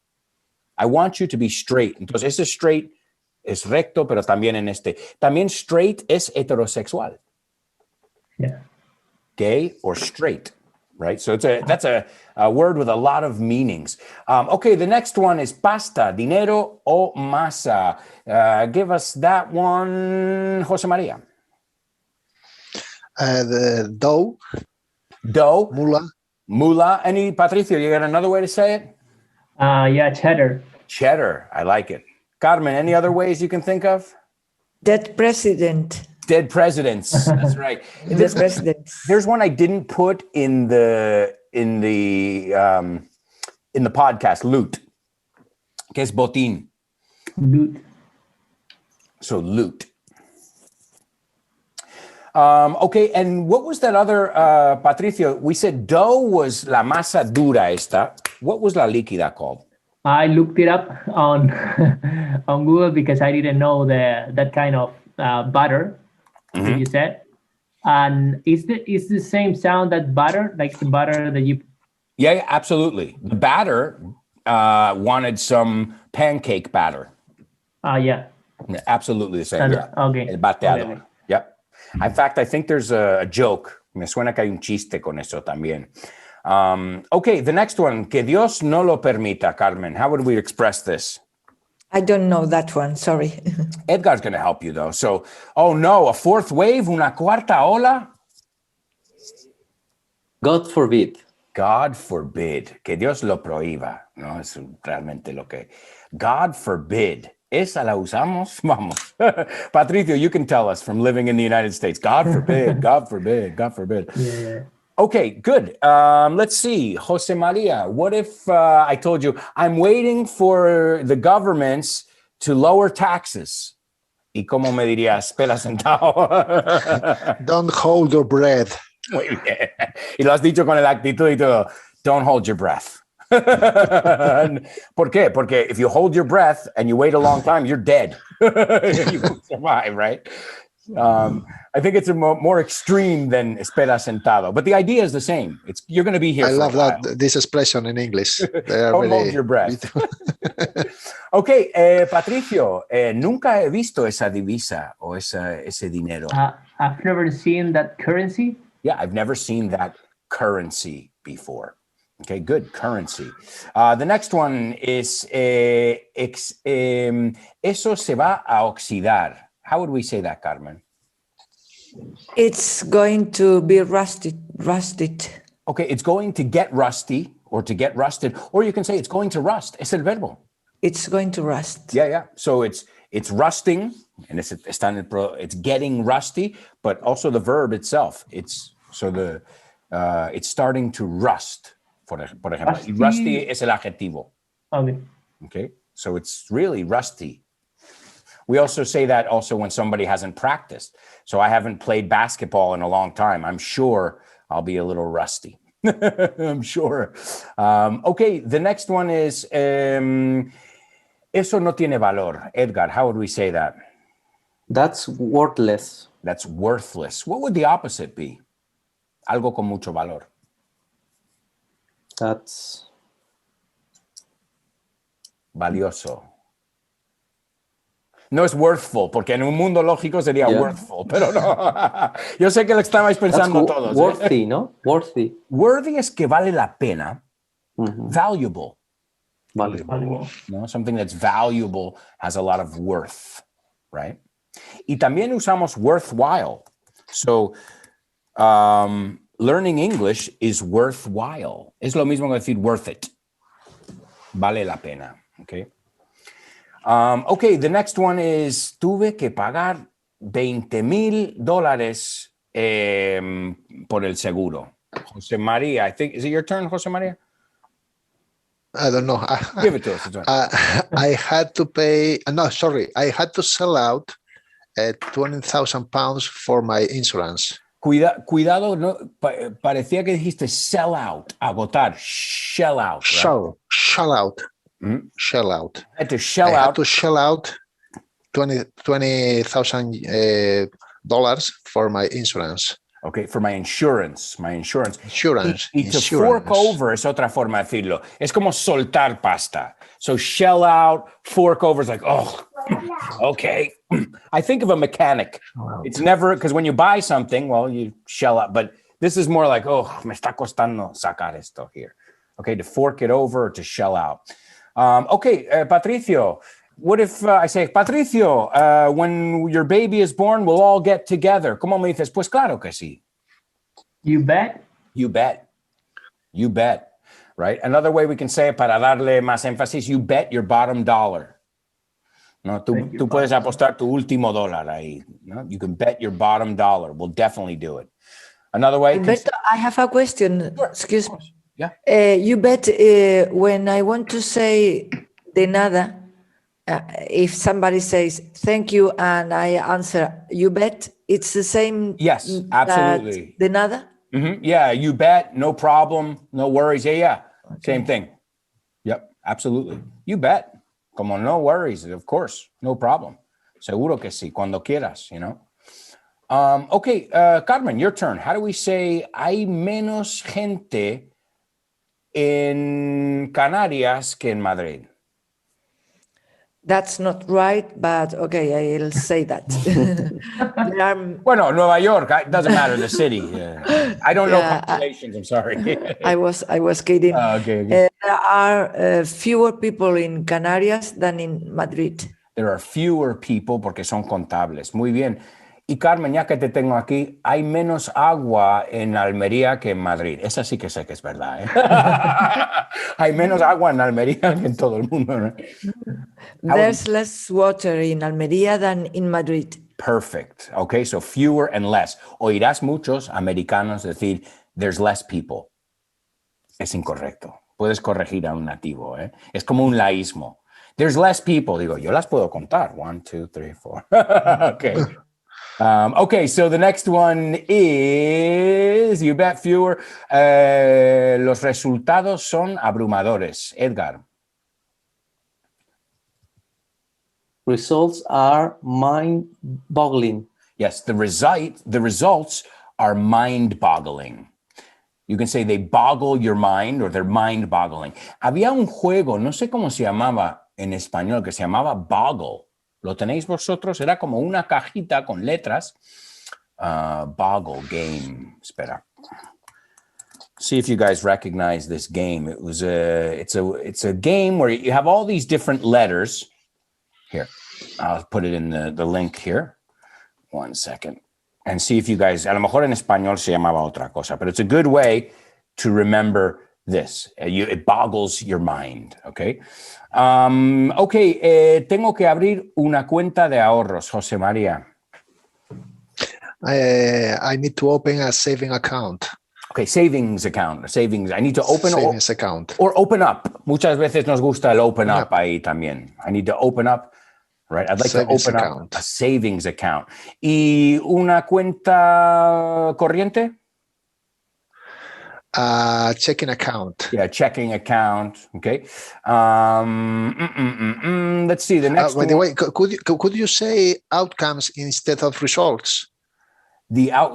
I want you to be straight. Entonces, ese straight es recto, pero también en este. También straight es heterosexual. Yeah. Gay or straight, right? So that's a word with a lot of meanings. Okay, the next one is pasta, dinero o masa. Give us that one, José María. The dough. Dough. Mula. Mula. Any, Patricio, you got another way to say it? Yeah, cheddar. Cheddar. I like it. Carmen, any other ways you can think of? Dead president. Dead presidents. That's right. Dead presidents. There's one I didn't put in the podcast. Loot. Que es botín. Loot. So loot. Okay, and what was that other, Patricio? We said dough was la masa dura esta. What was la líquida called? I looked it up on on Google because I didn't know that kind of butter that you said. And is the same sound that butter, like the butter that you? Yeah, absolutely. The batter wanted some pancake batter. Yeah. Absolutely the same. Yeah. Okay. El bateador. Okay. Yep. In fact, I think there's a joke. Me suena que hay un chiste con eso también. Okay, the next one. Que Dios no lo permita, Carmen. How would we express this? I don't know that one. Sorry. Edgar's going to help you, though. So, oh no, a fourth wave, una cuarta ola? God forbid. God forbid. Que Dios lo prohíba. No, es realmente lo que... God forbid. Esa la usamos? Vamos. Patricio, you can tell us from living in the United States. God forbid, God forbid, God forbid. Yeah. Okay, good. Let's see. Jose Maria, what if I told you, I'm waiting for the governments to lower taxes? ¿Y cómo me dirías? Pela sentado. Don't hold your breath. Muy bien. Y lo has dicho con la actitud y todo. Don't hold your breath. ¿Por qué? Porque if you hold your breath and you wait a long time, you're dead. You won't survive, right? I think it's a more extreme than espera sentado, but the idea is the same. You're going to be here. I love this expression in English. Don't hold your breath. Okay, Patricio, nunca he visto esa divisa o ese dinero. I've never seen that currency. Yeah, I've never seen that currency before. Okay, good. Currency. The next one is eso se va a oxidar. How would we say that, Carmen? It's going to be rusted. Okay, it's going to get rusty or to get rusted, or you can say it's going to rust. Es el verbo. It's going to rust. Yeah. So it's rusting, and it's getting rusty, but also the verb itself. It's starting to rust. Por ejemplo, rusty es el adjetivo. Okay. Okay, so it's really rusty. We also say that also when somebody hasn't practiced. So I haven't played basketball in a long time. I'm sure I'll be a little rusty. I'm sure. Okay, the next one is eso no tiene valor. Edgar, how would we say that? That's worthless. That's worthless. What would the opposite be? Algo con mucho valor. That's valioso. No es worthful, porque en un mundo lógico sería worthful, pero no. Yo sé que lo estabais pensando todos. Worthy, ¿no? Worthy. Worthy es que vale la pena. Valuable. Valuable. No? Something that's valuable has a lot of worth, right? Y también usamos worthwhile. So, learning English is worthwhile. Es lo mismo que decir worth it. Vale la pena, okay? Okay, the next one is, tuve que pagar $20,000 por el seguro. Jose Maria, I think, is it your turn, Jose Maria? I don't know. Give it to us. I had to pay, no, sorry. I had to sell out £20,000 for my insurance. Cuidado, no, parecía que dijiste sell out, agotar, shell out. Right? Shell out. Shell out. I had to shell out $20,000 for my insurance. Okay, for my insurance. Y to fork over es otra forma de decirlo. Es como soltar pasta. So shell out, fork over is like, oh, okay. I think of a mechanic. It's never, because when you buy something, well, you shell out. But this is more like, oh, me está costando sacar esto here. Okay, to fork it over or to shell out. Patricio, what if I say, Patricio, when your baby is born, we'll all get together? ¿Cómo me dices? Pues claro que sí. You bet. You bet. You bet. Right? Another way we can say it para darle más énfasis, you bet your bottom dollar. No, tú puedes apostar tu último dólar ahí. No? You can bet your bottom dollar. We'll definitely do it. Another way. Alberto, I have a question. Sure. Excuse me. Yeah. You bet when I want to say de nada, if somebody says thank you and I answer you bet, it's the same. Yes, absolutely. De nada. Mm-hmm. Yeah, you bet, no problem, no worries. Yeah, okay. Same thing. Yep, absolutely. You bet. Como no worries, of course, no problem. Seguro que sí, cuando quieras, you know. Carmen, your turn. How do we say hay menos gente en Canarias que en Madrid? That's not right, but okay, I'll say that. Bueno, Nueva York, it doesn't matter, the city. I don't know populations, I'm sorry. I was kidding. Okay. There are fewer people in Canarias than in Madrid. There are fewer people porque son contables. Muy bien. Y Carmen, ya que te tengo aquí, hay menos agua en Almería que en Madrid. Esa sí que sé que es verdad. Hay menos agua en Almería que en todo el mundo. ¿No? There's less water in Almería than in Madrid. Perfect. Okay, so fewer and less. Oirás muchos americanos decir, there's less people. Es incorrecto. Puedes corregir a un nativo. Es como un laísmo. There's less people. Digo, yo las puedo contar. 1, 2, 3, 4. Okay. So the next one is, you bet fewer. Los resultados son abrumadores. Edgar. Results are mind-boggling. Yes, the results are mind-boggling. You can say they boggle your mind or they're mind-boggling. Había un juego, no sé cómo se llamaba en español, que se llamaba Boggle. ¿Lo tenéis vosotros? Era como una cajita con letras. Boggle game. Espera. See if you guys recognize this game. It's a game where you have all these different letters. Here, I'll put it in the link here. 1 second. And see if you guys, a lo mejor en español se llamaba otra cosa, but it's a good way to remember this. It boggles your mind, okay? Tengo que abrir una cuenta de ahorros, José María. I need to open a saving account. Okay, savings account. Savings. I need to open savings account. Or open up. Muchas veces nos gusta el open up ahí también. I need to open up right? I'd like Savings to open account. up a savings account. ¿Y una cuenta corriente? Checking account. Yeah, checking account. Okay. Let's see the next By the one. way, could you say outcomes instead of results?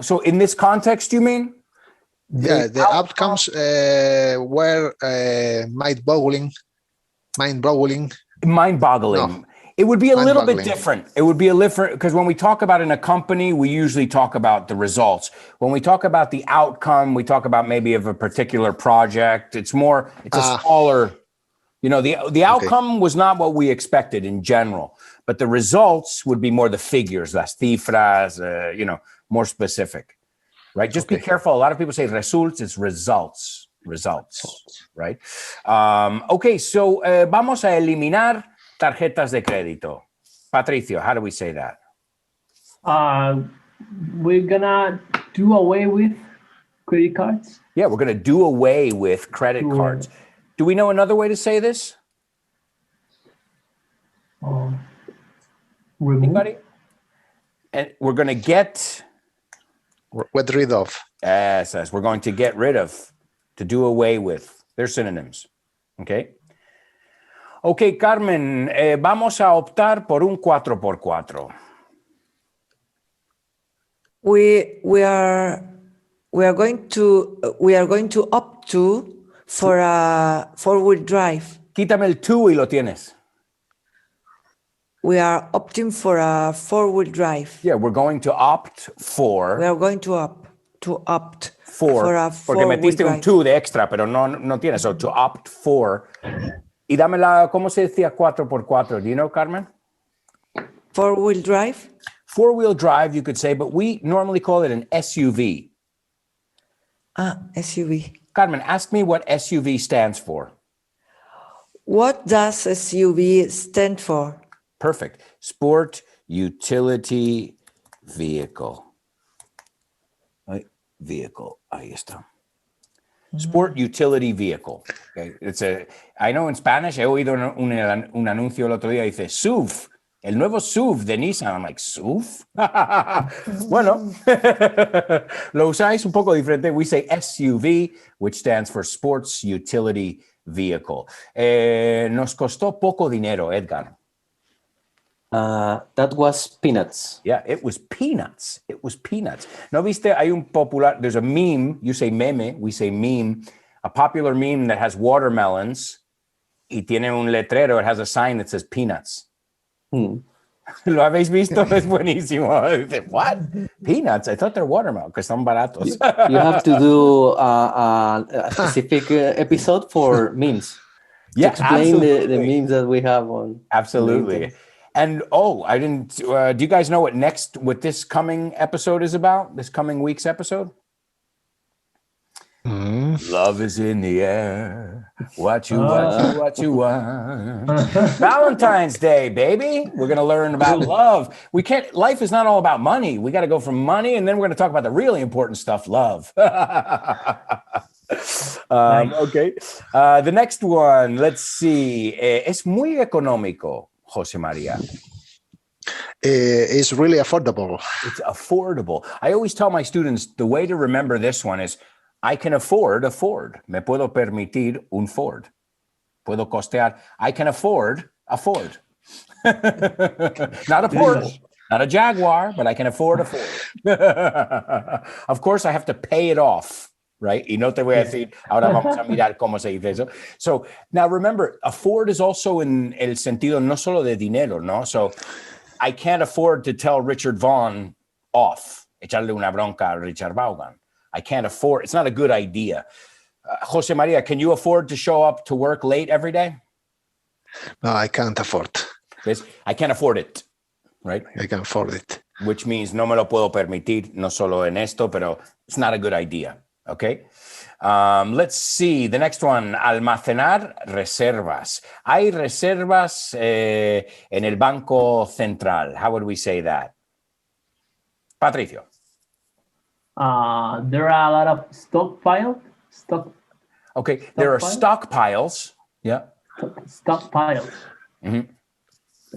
So in this context, you mean? The outcomes were mind-boggling. Mind-boggling. No. It would be a little bit Mind-boggling. different. It would be a different, because when we talk about in a company, we usually talk about the results. When we talk about the outcome, we talk about maybe of a particular project. It's a smaller, the outcome was not what we expected in general, but the results would be more the figures, las cifras, more specific, right? Just be careful. A lot of people say results, it's results, right? Okay, so vamos a eliminar tarjetas de crédito. Patricio, how do we say that? We're gonna do away with credit cards. Yeah, we're gonna do away with credit cards. Do we know another way to say this? Remove. Anybody? And we're gonna get rid of. Yes, we're going to get rid of, to do away with. They're synonyms. Okay. Ok, Carmen, vamos a optar por un 4x4. We are going to opt for a 4-wheel drive. Quítame el tú y lo tienes. We are opting for a 4-wheel drive. Yeah, we're going to opt for. We are going to opt for a 4-wheel porque metiste drive. un to de extra, pero no tienes. So to opt for. Y dame ¿cómo se decía 4x4? Do you know, Carmen? 4-wheel drive? 4-wheel drive, you could say, but we normally call it an SUV. SUV. Carmen, ask me what SUV stands for. What does SUV stand for? Perfect. Sport Utility Vehicle. Vehicle. Ahí está. Sport Utility Vehicle. Okay. I know in Spanish, he oído un anuncio el otro día, dice SUV, el nuevo SUV de Nissan. I'm like, SUV? Bueno, lo usáis un poco diferente. We say SUV, which stands for Sports Utility Vehicle. Nos costó poco dinero, Edgar. That was peanuts. Yeah, it was peanuts. It was peanuts. ¿No viste? There's a meme. You say meme, we say meme. A popular meme that has watermelons y tiene un letrero. It has a sign that says peanuts. ¿Lo habéis visto? Es buenísimo. What? Peanuts? I thought they're watermelon because son baratos. You have to do a specific episode for memes. Yeah, to explain the memes that we have on. Absolutely. And I didn't. Do you guys know what this coming episode is about? This coming week's episode? Love is in the air. What you want. Valentine's Day, baby. We're going to learn about love. Life is not all about money. We got to go from money, and then we're going to talk about the really important stuff, love. Okay. The next one, let's see. Es muy económico, José María. It's really affordable. It's affordable. I always tell my students the way to remember this one is I can afford a Ford. Me puedo permitir un Ford. Puedo costear. I can afford a Ford. Not a Porsche, not a Jaguar, but I can afford a Ford. Of course, I have to pay it off, right? Y no te voy a decir, ahora vamos a mirar cómo se dice eso. So now remember, afford is also in el sentido no solo de dinero, no? So I can't afford to tell Richard Vaughn off, echarle una bronca a Richard Vaughan. I can't afford, it's not a good idea. Jose Maria, can you afford to show up to work late every day? No, I can't afford. I can't afford it, right? I can afford it. Which means no me lo puedo permitir, no solo en esto, pero it's not a good idea, okay? Let's see, the next one, almacenar reservas. Hay reservas en el Banco Central. How would we say that? Patricio. There are a lot of stockpiles. Okay, there are stockpiles. Yeah. Stockpiles. Mm-hmm.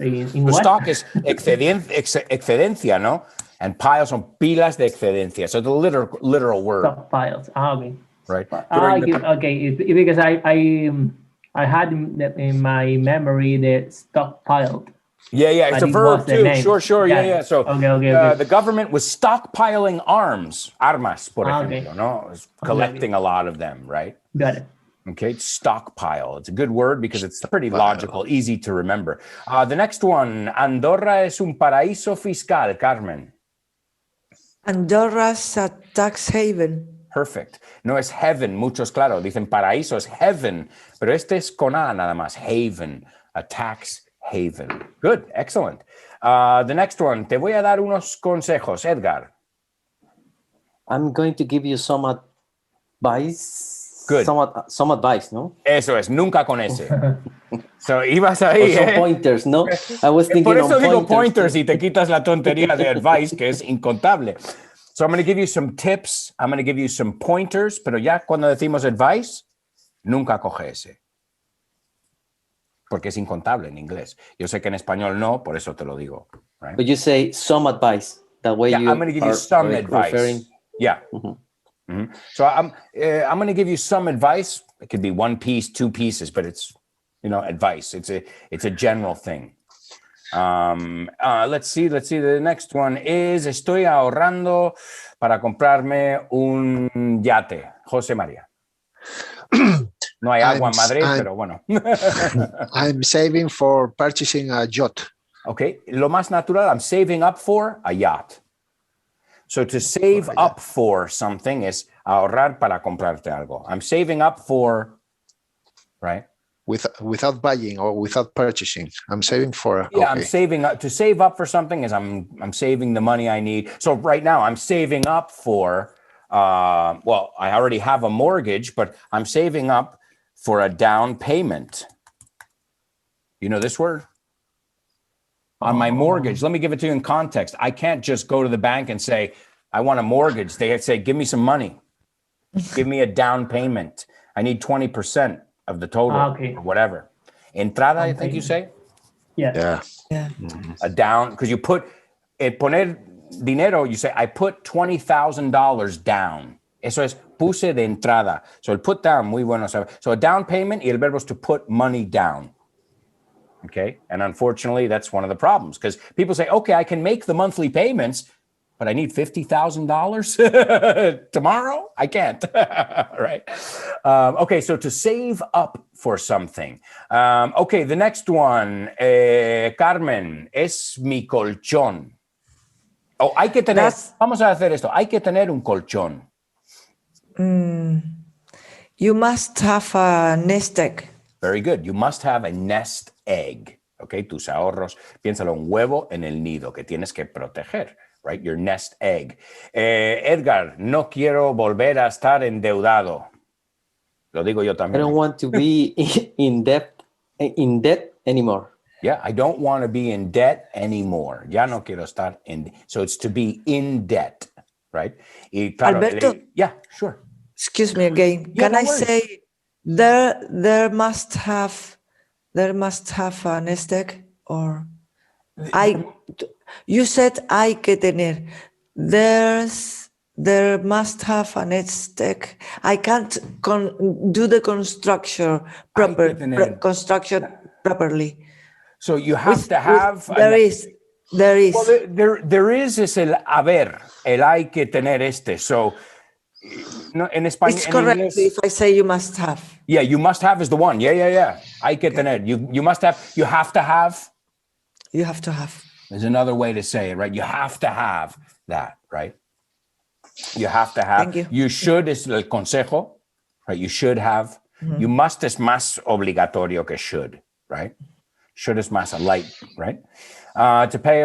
In The what? stock is excedencia, no? And piles son pilas de excedencia. So the literal word. Stockpiles. Okay. Right. Because I had in my memory the stockpiled. Yeah, it's a verb too. Sure. Yeah. So Okay. the government was stockpiling armas, por ejemplo, Okay. no? It was collecting a lot of them, right? Got it. Okay, stockpile. It's a good word because it's pretty logical, easy to remember. The next one, Andorra es un paraíso fiscal, Carmen. Andorra's a tax haven. Perfect. No es heaven, muchos, claro, dicen paraíso, es heaven, pero este es con A nada más, haven, a tax haven. Good, excellent. The next one, te voy a dar unos consejos, Edgar. I'm going to give you some advice. Good. Some advice, no? Eso es, nunca con ese. So, ibas ahí, Or some pointers, no? I was thinking Por eso digo pointers y te quitas la tontería de advice, que es incontable. So I'm going to give you some tips. I'm going to give you some pointers, pero ya cuando decimos advice, nunca coge ese. Porque es incontable en inglés. Yo sé que en español no, por eso te lo digo. Right? But you say some advice. That way I'm going to give you some advice. Yeah. So I'm going to give you some advice. It could be one piece, two pieces, but it's, advice. It's a general thing. Let's see. The next one is estoy ahorrando para comprarme un yate. José María. No hay agua en Madrid, pero bueno. I'm saving for purchasing a yacht. Okay. Lo más natural, I'm saving up for a yacht. So to save up for something is ahorrar para comprarte algo. I'm saving up for, right? Without buying or without purchasing. I'm saving for. Yeah, I'm saving up. To save up for something is I'm saving the money I need. So right now I'm saving up for, I already have a mortgage, but I'm saving up for a down payment. You know this word? On my mortgage. Let me give it to you in context. I can't just go to the bank and say, I want a mortgage. They say, give me some money. Give me a down payment. I need 20% of the total or whatever. Entrada, I think you say? Yeah. A down, because you put, poner dinero, you say, I put $20,000 down. Eso es puse de entrada. So el put down, muy bueno saber. So a down payment, y el verbo is to put money down. Okay. And unfortunately, that's one of the problems because people say, okay, I can make the monthly payments, but I need $50,000 tomorrow. I can't. Right. Okay. So to save up for something. Okay. The next one, Carmen, es mi colchón. Oh, hay que tener, vamos a hacer esto. Hay que tener un colchón. You must have a nest egg. Very good. You must have a nest egg. Okay, tus ahorros. Piénsalo, un huevo en el nido que tienes que proteger. Right, your nest egg. Edgar, no quiero volver a estar endeudado. Lo digo yo también. I don't want to be in debt anymore. Yeah, I don't want to be in debt anymore. Ya no quiero estar in. So it's to be in debt, right? Y claro, Alberto. Yeah, sure. Excuse me again. Yeah, Can I say there must have a nest egg or you said hay que tener. There must have a nest egg. I can't do the construction properly. So you have to have. There is. Well, there is el haber, el hay que tener este. So. No, en español, it's correct English, if I say you must have. Yeah, you must have is the one. Yeah. Hay que tener. You must have. You have to have. You have to have. There's another way to say it, right? You have to have that, right? You have to have. Thank you. You should is el consejo, right? You should have. Mm-hmm. You must is más obligatorio que should, right? Should is más a light, right? To pay.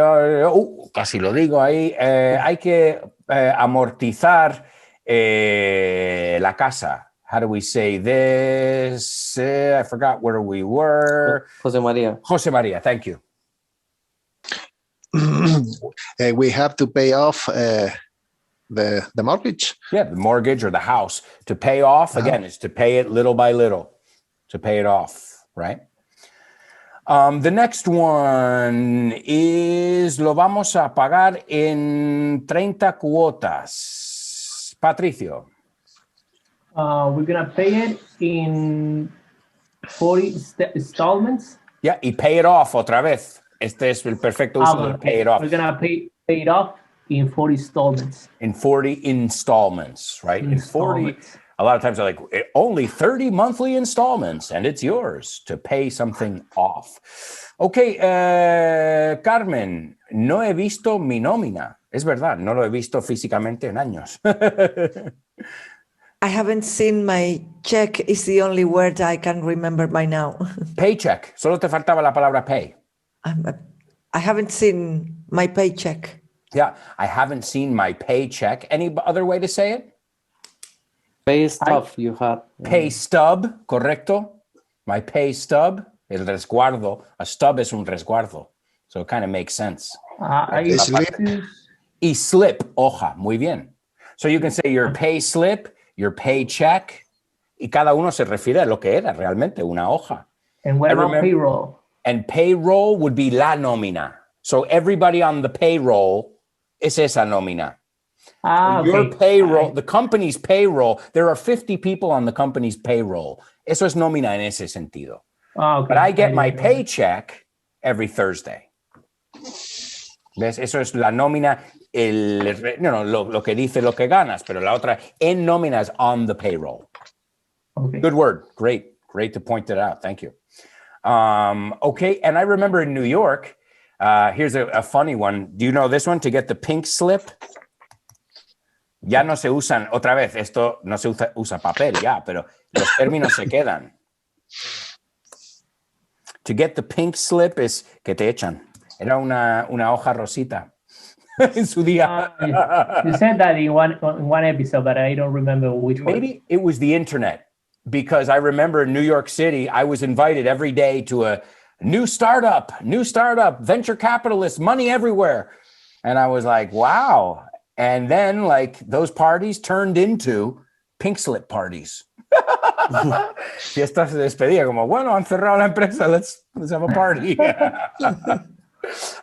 Casi lo digo ahí. Hay que amortizar. La casa. How do we say this? I forgot where we were. Jose Maria, thank you. We have to pay off the mortgage. Yeah, the mortgage or the house. To pay off, again, is to pay it little by little. To pay it off, right? The next one is lo vamos a pagar en 30 cuotas. Patricio. We're gonna pay it in 40 installments. Yeah, y pay it off otra vez. Este es el perfecto uso de pay it off. We're gonna pay it off in 40 installments. In 40 installments, right? In 40. A lot of times they're like, only 30 monthly installments and it's yours to pay something off. Okay, Carmen, no he visto mi nómina. Es verdad, no lo he visto físicamente en años. I haven't seen my check is the only word I can remember by now. Paycheck. Solo te faltaba la palabra pay. I haven't seen my paycheck. Yeah, I haven't seen my paycheck. Any other way to say it? Pay stub you have. Pay stub, correcto. My pay stub, el resguardo. A stub es un resguardo. So it kind of makes sense. Y slip, hoja. Muy bien. So you can say your pay slip, your paycheck, y cada uno se refiere a lo que era realmente, una hoja. And what about payroll? And payroll would be la nómina. So everybody on the payroll es esa nómina. Your payroll, the company's payroll, there are 50 people on the company's payroll. Eso es nómina en ese sentido. But I get my paycheck every Thursday. ¿Ves? Eso es la nómina, lo que dice lo que ganas, pero la otra en nómina es on the payroll. Okay. Good word. Great to point it out. Thank you. Okay, and I remember in New York, here's a funny one. Do you know this one? To get the pink slip. Ya no se usan, otra vez, esto no se usa papel ya, pero los términos se quedan. To get the pink slip es que te echan. Era una hoja rosita en su día. You said that in one episode, but I don't remember which one. Maybe it was the internet, because I remember in New York City, I was invited every day to a new startup, venture capitalist, money everywhere. And I was like, wow. And then like those parties turned into pink slip parties. Fiestas de despedida, como, bueno, han cerrado la empresa, let's have a party.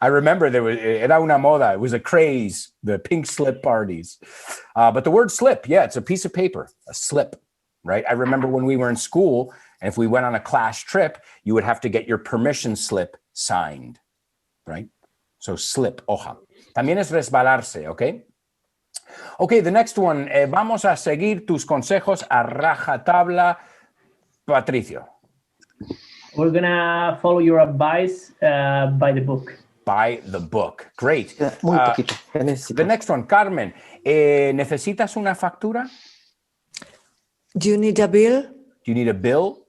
I remember era una moda, it was a craze, the pink slip parties. But the word slip, yeah, it's a piece of paper, a slip, right? I remember when we were in school, and if we went on a class trip, you would have to get your permission slip signed, right? So slip, hoja. También es resbalarse, ¿ok? Okay, the next one. Vamos a seguir tus consejos a rajatabla, Patricio. We're gonna follow your advice by the book. By the book. Great. Muy poquito. The next one, Carmen. ¿Necesitas una factura? Do you need a bill? Do you need a bill?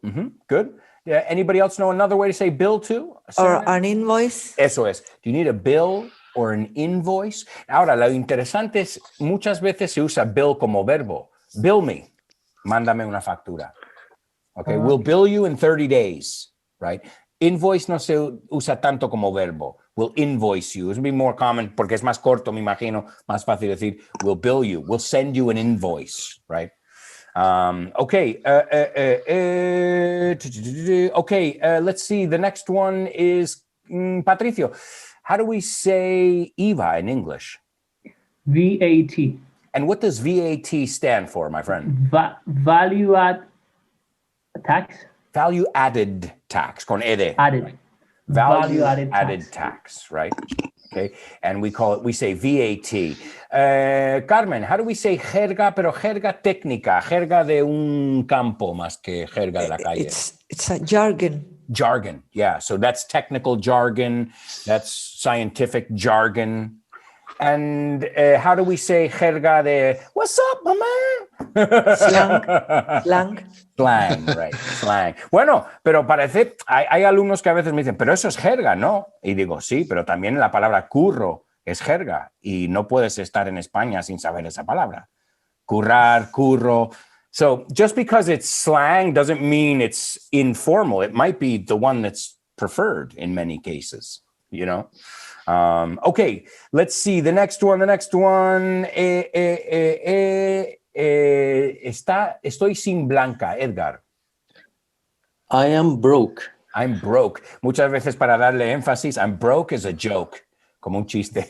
Good. Anybody else know another way to say bill too? Or an invoice? Eso es. Do you need a bill or an invoice? Ahora, lo interesante es, muchas veces se usa bill como verbo. Bill me. Mándame una factura. Okay, we'll bill you in 30 days, right? Invoice no se usa tanto como verbo. We'll invoice you. It would be more common porque es más corto, me imagino, más fácil decir, we'll bill you. We'll send you an invoice, right? Okay. Let's see. The next one is Patricio. How do we say IVA in English? VAT. And what does VAT stand for, my friend? Value add tax. Value added tax, con ed. Added. Value added tax, right? Okay, and we say VAT. Carmen, how do we say jerga, pero jerga técnica, jerga de un campo más que jerga de la calle? It's a jargon. Jargon, yeah. So that's technical jargon, that's scientific jargon. And how do we say jerga de, what's up, mamá? Slang. Slang, right, slang. Bueno, pero parece, hay alumnos que a veces me dicen, pero eso es jerga, ¿no? Y digo, sí, pero también la palabra curro es jerga y no puedes estar en España sin saber esa palabra. Currar, curro. So just because it's slang doesn't mean it's informal. It might be the one that's preferred in many cases, you know? Okay, let's see. The next one. Estoy sin blanca, Edgar. I am broke. I'm broke. Muchas veces para darle énfasis, I'm broke is a joke. Como un chiste.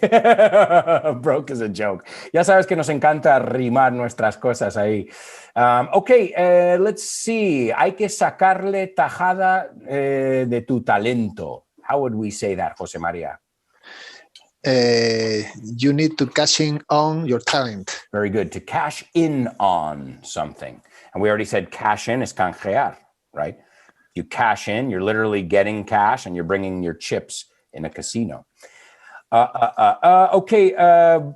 Broke is a joke. Ya sabes que nos encanta rimar nuestras cosas ahí. Let's see. Hay que sacarle tajada de tu talento. How would we say that, José María? You need to cash in on your talent. Very good. To cash in on something. And we already said cash in is canjear, right? You cash in, you're literally getting cash and you're bringing your chips in a casino.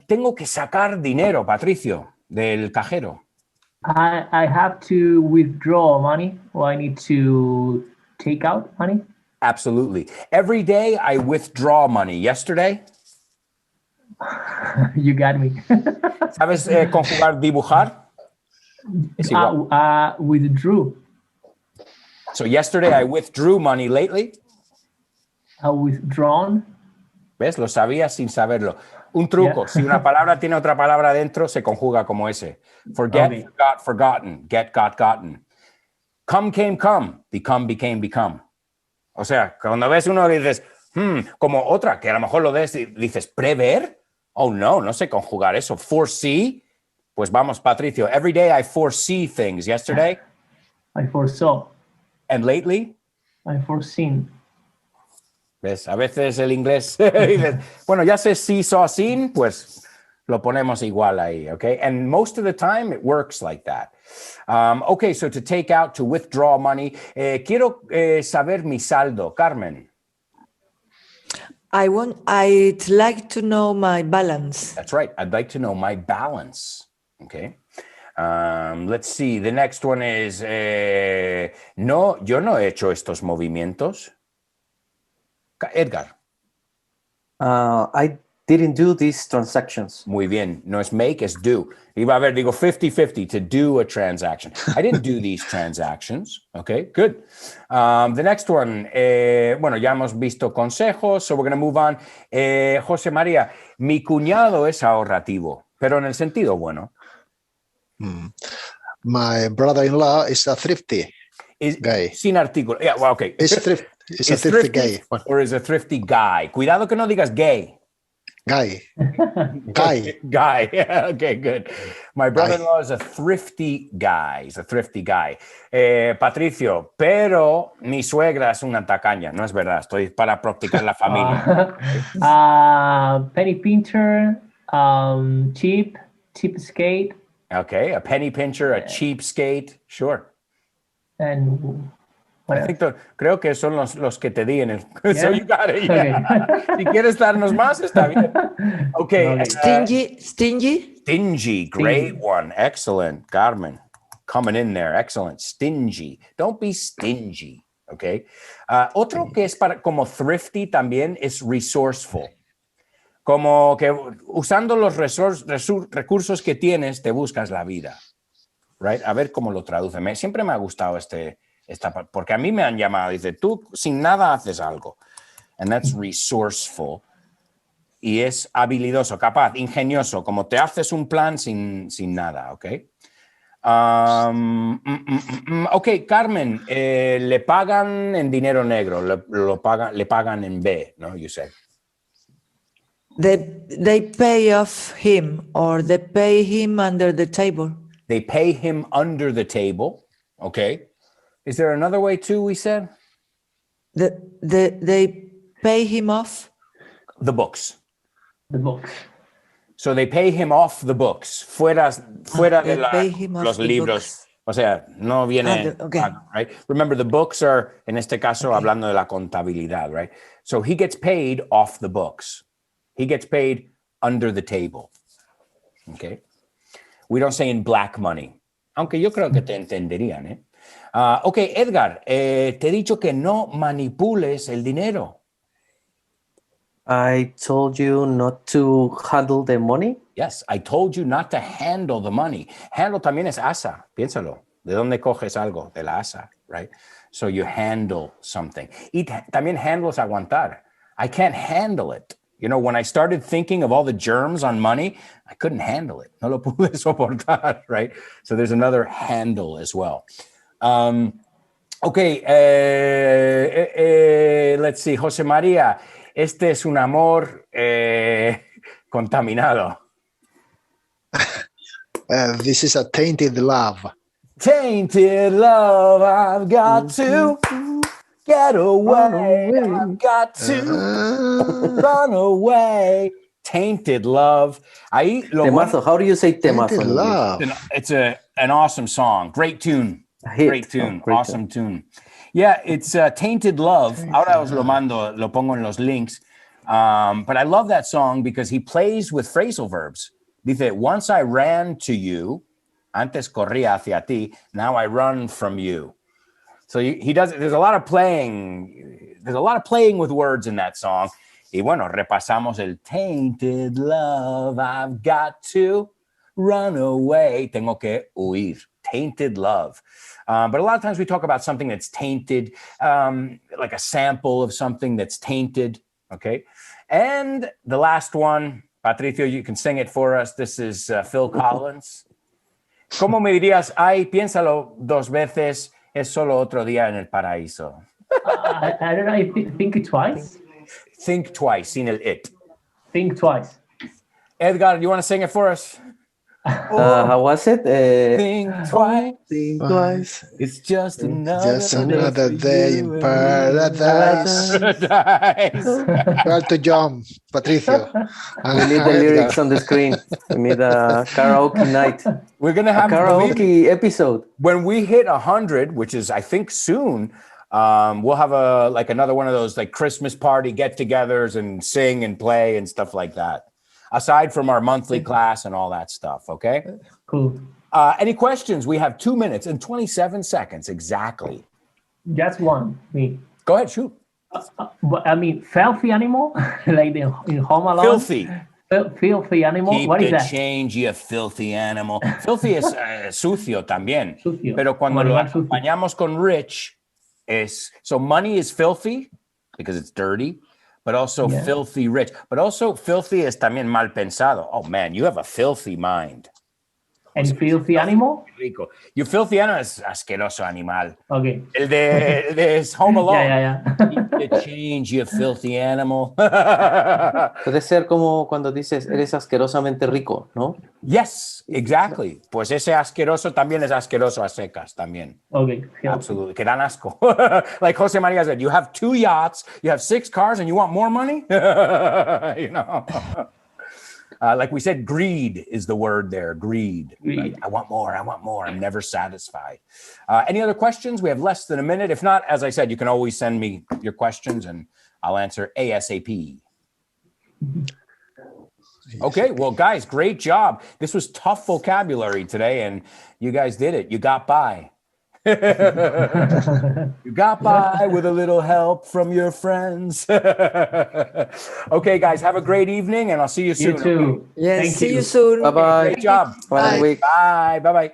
Tengo que sacar dinero, Patricio, del cajero. I have to withdraw money, or I need to take out money. Absolutely. Every day I withdraw money. Yesterday, You got me. ¿sabes conjugar dibujar? Es igual. Withdrew. So yesterday I withdrew money. Lately, Withdrawn. ¿ves? Lo sabías sin saberlo. Un truco. Yeah. Si una palabra tiene otra palabra dentro, se conjuga como ese. Forget, Okay. forgot, forgotten. Get, got, gotten. Come, came, come. Become, became, become. O sea, cuando ves uno y dices, como otra, que a lo mejor lo ves y dices, ¿prever? Oh, no, no sé conjugar eso. Foresee. Pues vamos, Patricio. Every day I foresee things. Yesterday I foresaw. and lately. I foreseen. ¿Ves? A veces el inglés, dices, bueno, ya sé si, saw, seen, pues lo ponemos igual ahí, okay? And most of the time it works like that. So to take out, to withdraw money. Quiero saber mi saldo, Carmen. I'd like to know my balance. That's right. I'd like to know my balance, okay? Let's see. The next one is, no, yo no he hecho estos movimientos. Edgar. I didn't do these transactions. Muy bien. No es make, es do. Iba a ver, digo 50-50 to do a transaction. I didn't do these transactions. Okay, good. The next one, bueno, ya hemos visto consejos, so we're going to move on. José María, mi cuñado es ahorrativo, pero en el sentido bueno. My brother-in-law is a thrifty guy. Sin artículo. Yeah, well, okay. It's a thrifty guy. Or is a thrifty guy? Cuidado que no digas gay. Guy. Guy. Okay, good. My brother-in-law is a thrifty guy. He's a thrifty guy. Patricio, pero mi suegra es una tacaña. No es verdad. Estoy para practicar la familia. Penny pincher, cheapskate. Okay, a penny pincher, a cheapskate. Sure. And what else? Creo que son los que te di en el... Yeah? So you got it. Yeah. Okay. Si quieres darnos más, está bien. Okay. Stingy. Great one. Excellent. Carmen, coming in there. Excellent. Stingy. Don't be stingy. Okay. Otro que es como thrifty también es resourceful. Como que usando los recursos que tienes, te buscas la vida. Right? A ver cómo lo traduce. Siempre me ha gustado porque a mí me han llamado y dice, tú sin nada haces algo. And that's resourceful. Y es habilidoso, capaz, ingenioso, como te haces un plan sin nada, ¿ok? Ok, Carmen, le pagan en dinero negro, le pagan en B, ¿no? You said. They pay off him, or they pay him under the table. They pay him under the table, okay? Is there another way too, we said? They pay him off? The books. The books. So they pay him off the books, fuera de los libros. O sea, no viene... Okay. Right? Remember, the books are, en este caso, hablando de la contabilidad, right? So he gets paid off the books. He gets paid under the table, okay? We don't say in black money, aunque yo creo que te entenderían, ¿eh? Ok, Edgar, te he dicho que no manipules el dinero. I told you not to handle the money. Yes, I told you not to handle the money. Handle también es asa, piénsalo. ¿De dónde coges algo? De la asa, right? So you handle something. Y también handle es aguantar. I can't handle it. You know, when I started thinking of all the germs on money, I couldn't handle it. No lo pude soportar, right? So there's another handle as well. Okay, let's see. José María, este es un amor contaminado. This is a tainted love. Tainted love, I've got to get away. I've got to run away. Tainted love. Ahí lo Temazo. bueno, How do you say temazo? Tainted in English? love. it's an awesome song. Great tune. A hit. Great tune. Oh, great Awesome tune. Yeah, it's Tainted Love. Ahora os lo mando, lo pongo en los links. But I love that song because he plays with phrasal verbs. Dice, once I ran to you, antes corría hacia ti, now I run from you. So he does, there's a lot of playing with words in that song. Y bueno, repasamos el tainted love, I've got to run away. Tengo que huir. Tainted love. But a lot of times we talk about something that's tainted, like a sample of something that's tainted, okay? And the last one, Patricio, you can sing it for us. This is Phil Collins. ¿Cómo me dirías, ay, piénsalo dos veces, es solo otro día en el paraíso? I don't know. Think it twice. Think twice, sin el it. Think twice. Edgar, you want to sing it for us? How was it? Think twice. Think twice. It's just another day in paradise. Well to John, Patricio. We need the lyrics on the screen. We need a karaoke night. We're going to have a karaoke episode. When we hit 100, which is, I think, soon, we'll have another one of those like Christmas party get-togethers and sing and play and stuff like that. Aside from our monthly class and all that stuff, okay? Cool. Any questions? We have 2 minutes and 27 seconds exactly. Just one. Me. Go ahead, shoot. I mean, filthy animal, like in Home Alone. Filthy. Filthy animal. Keep What is the that? change, you filthy animal. Filthy es sucio también. Sucio. Pero cuando Como lo animal sucio. acompañamos con rich, so money is filthy because it's dirty. But also filthy rich. But also filthy is también mal pensado. Oh, man, you have a filthy mind. And filthy animal? Rico. You filthy animal es asqueroso animal. Okay. El de Home Alone. Yeah. Keep the change, you filthy animal. Puede ser como cuando dices, eres asquerosamente rico, ¿no? Yes, exactly. Pues ese asqueroso también es asqueroso a secas también. Okay. Absolutely. Que dan asco. Like Jose Maria said, you have 2 yachts, you have 6 cars, and you want more money? You know? Like we said, greed is the word there. Greed. Right? I want more. I'm never satisfied. Any other questions? We have less than a minute. If not, as I said, you can always send me your questions and I'll answer ASAP. Okay, well, guys, great job. This was tough vocabulary today, and you guys did it. You got by. You got by with a little help from your friends. Okay, guys, have a great evening, and I'll see you soon. You too. Okay? Yes, Thank see you. you soon. Bye-bye. Great job. Bye. Bye. Bye. Bye-bye.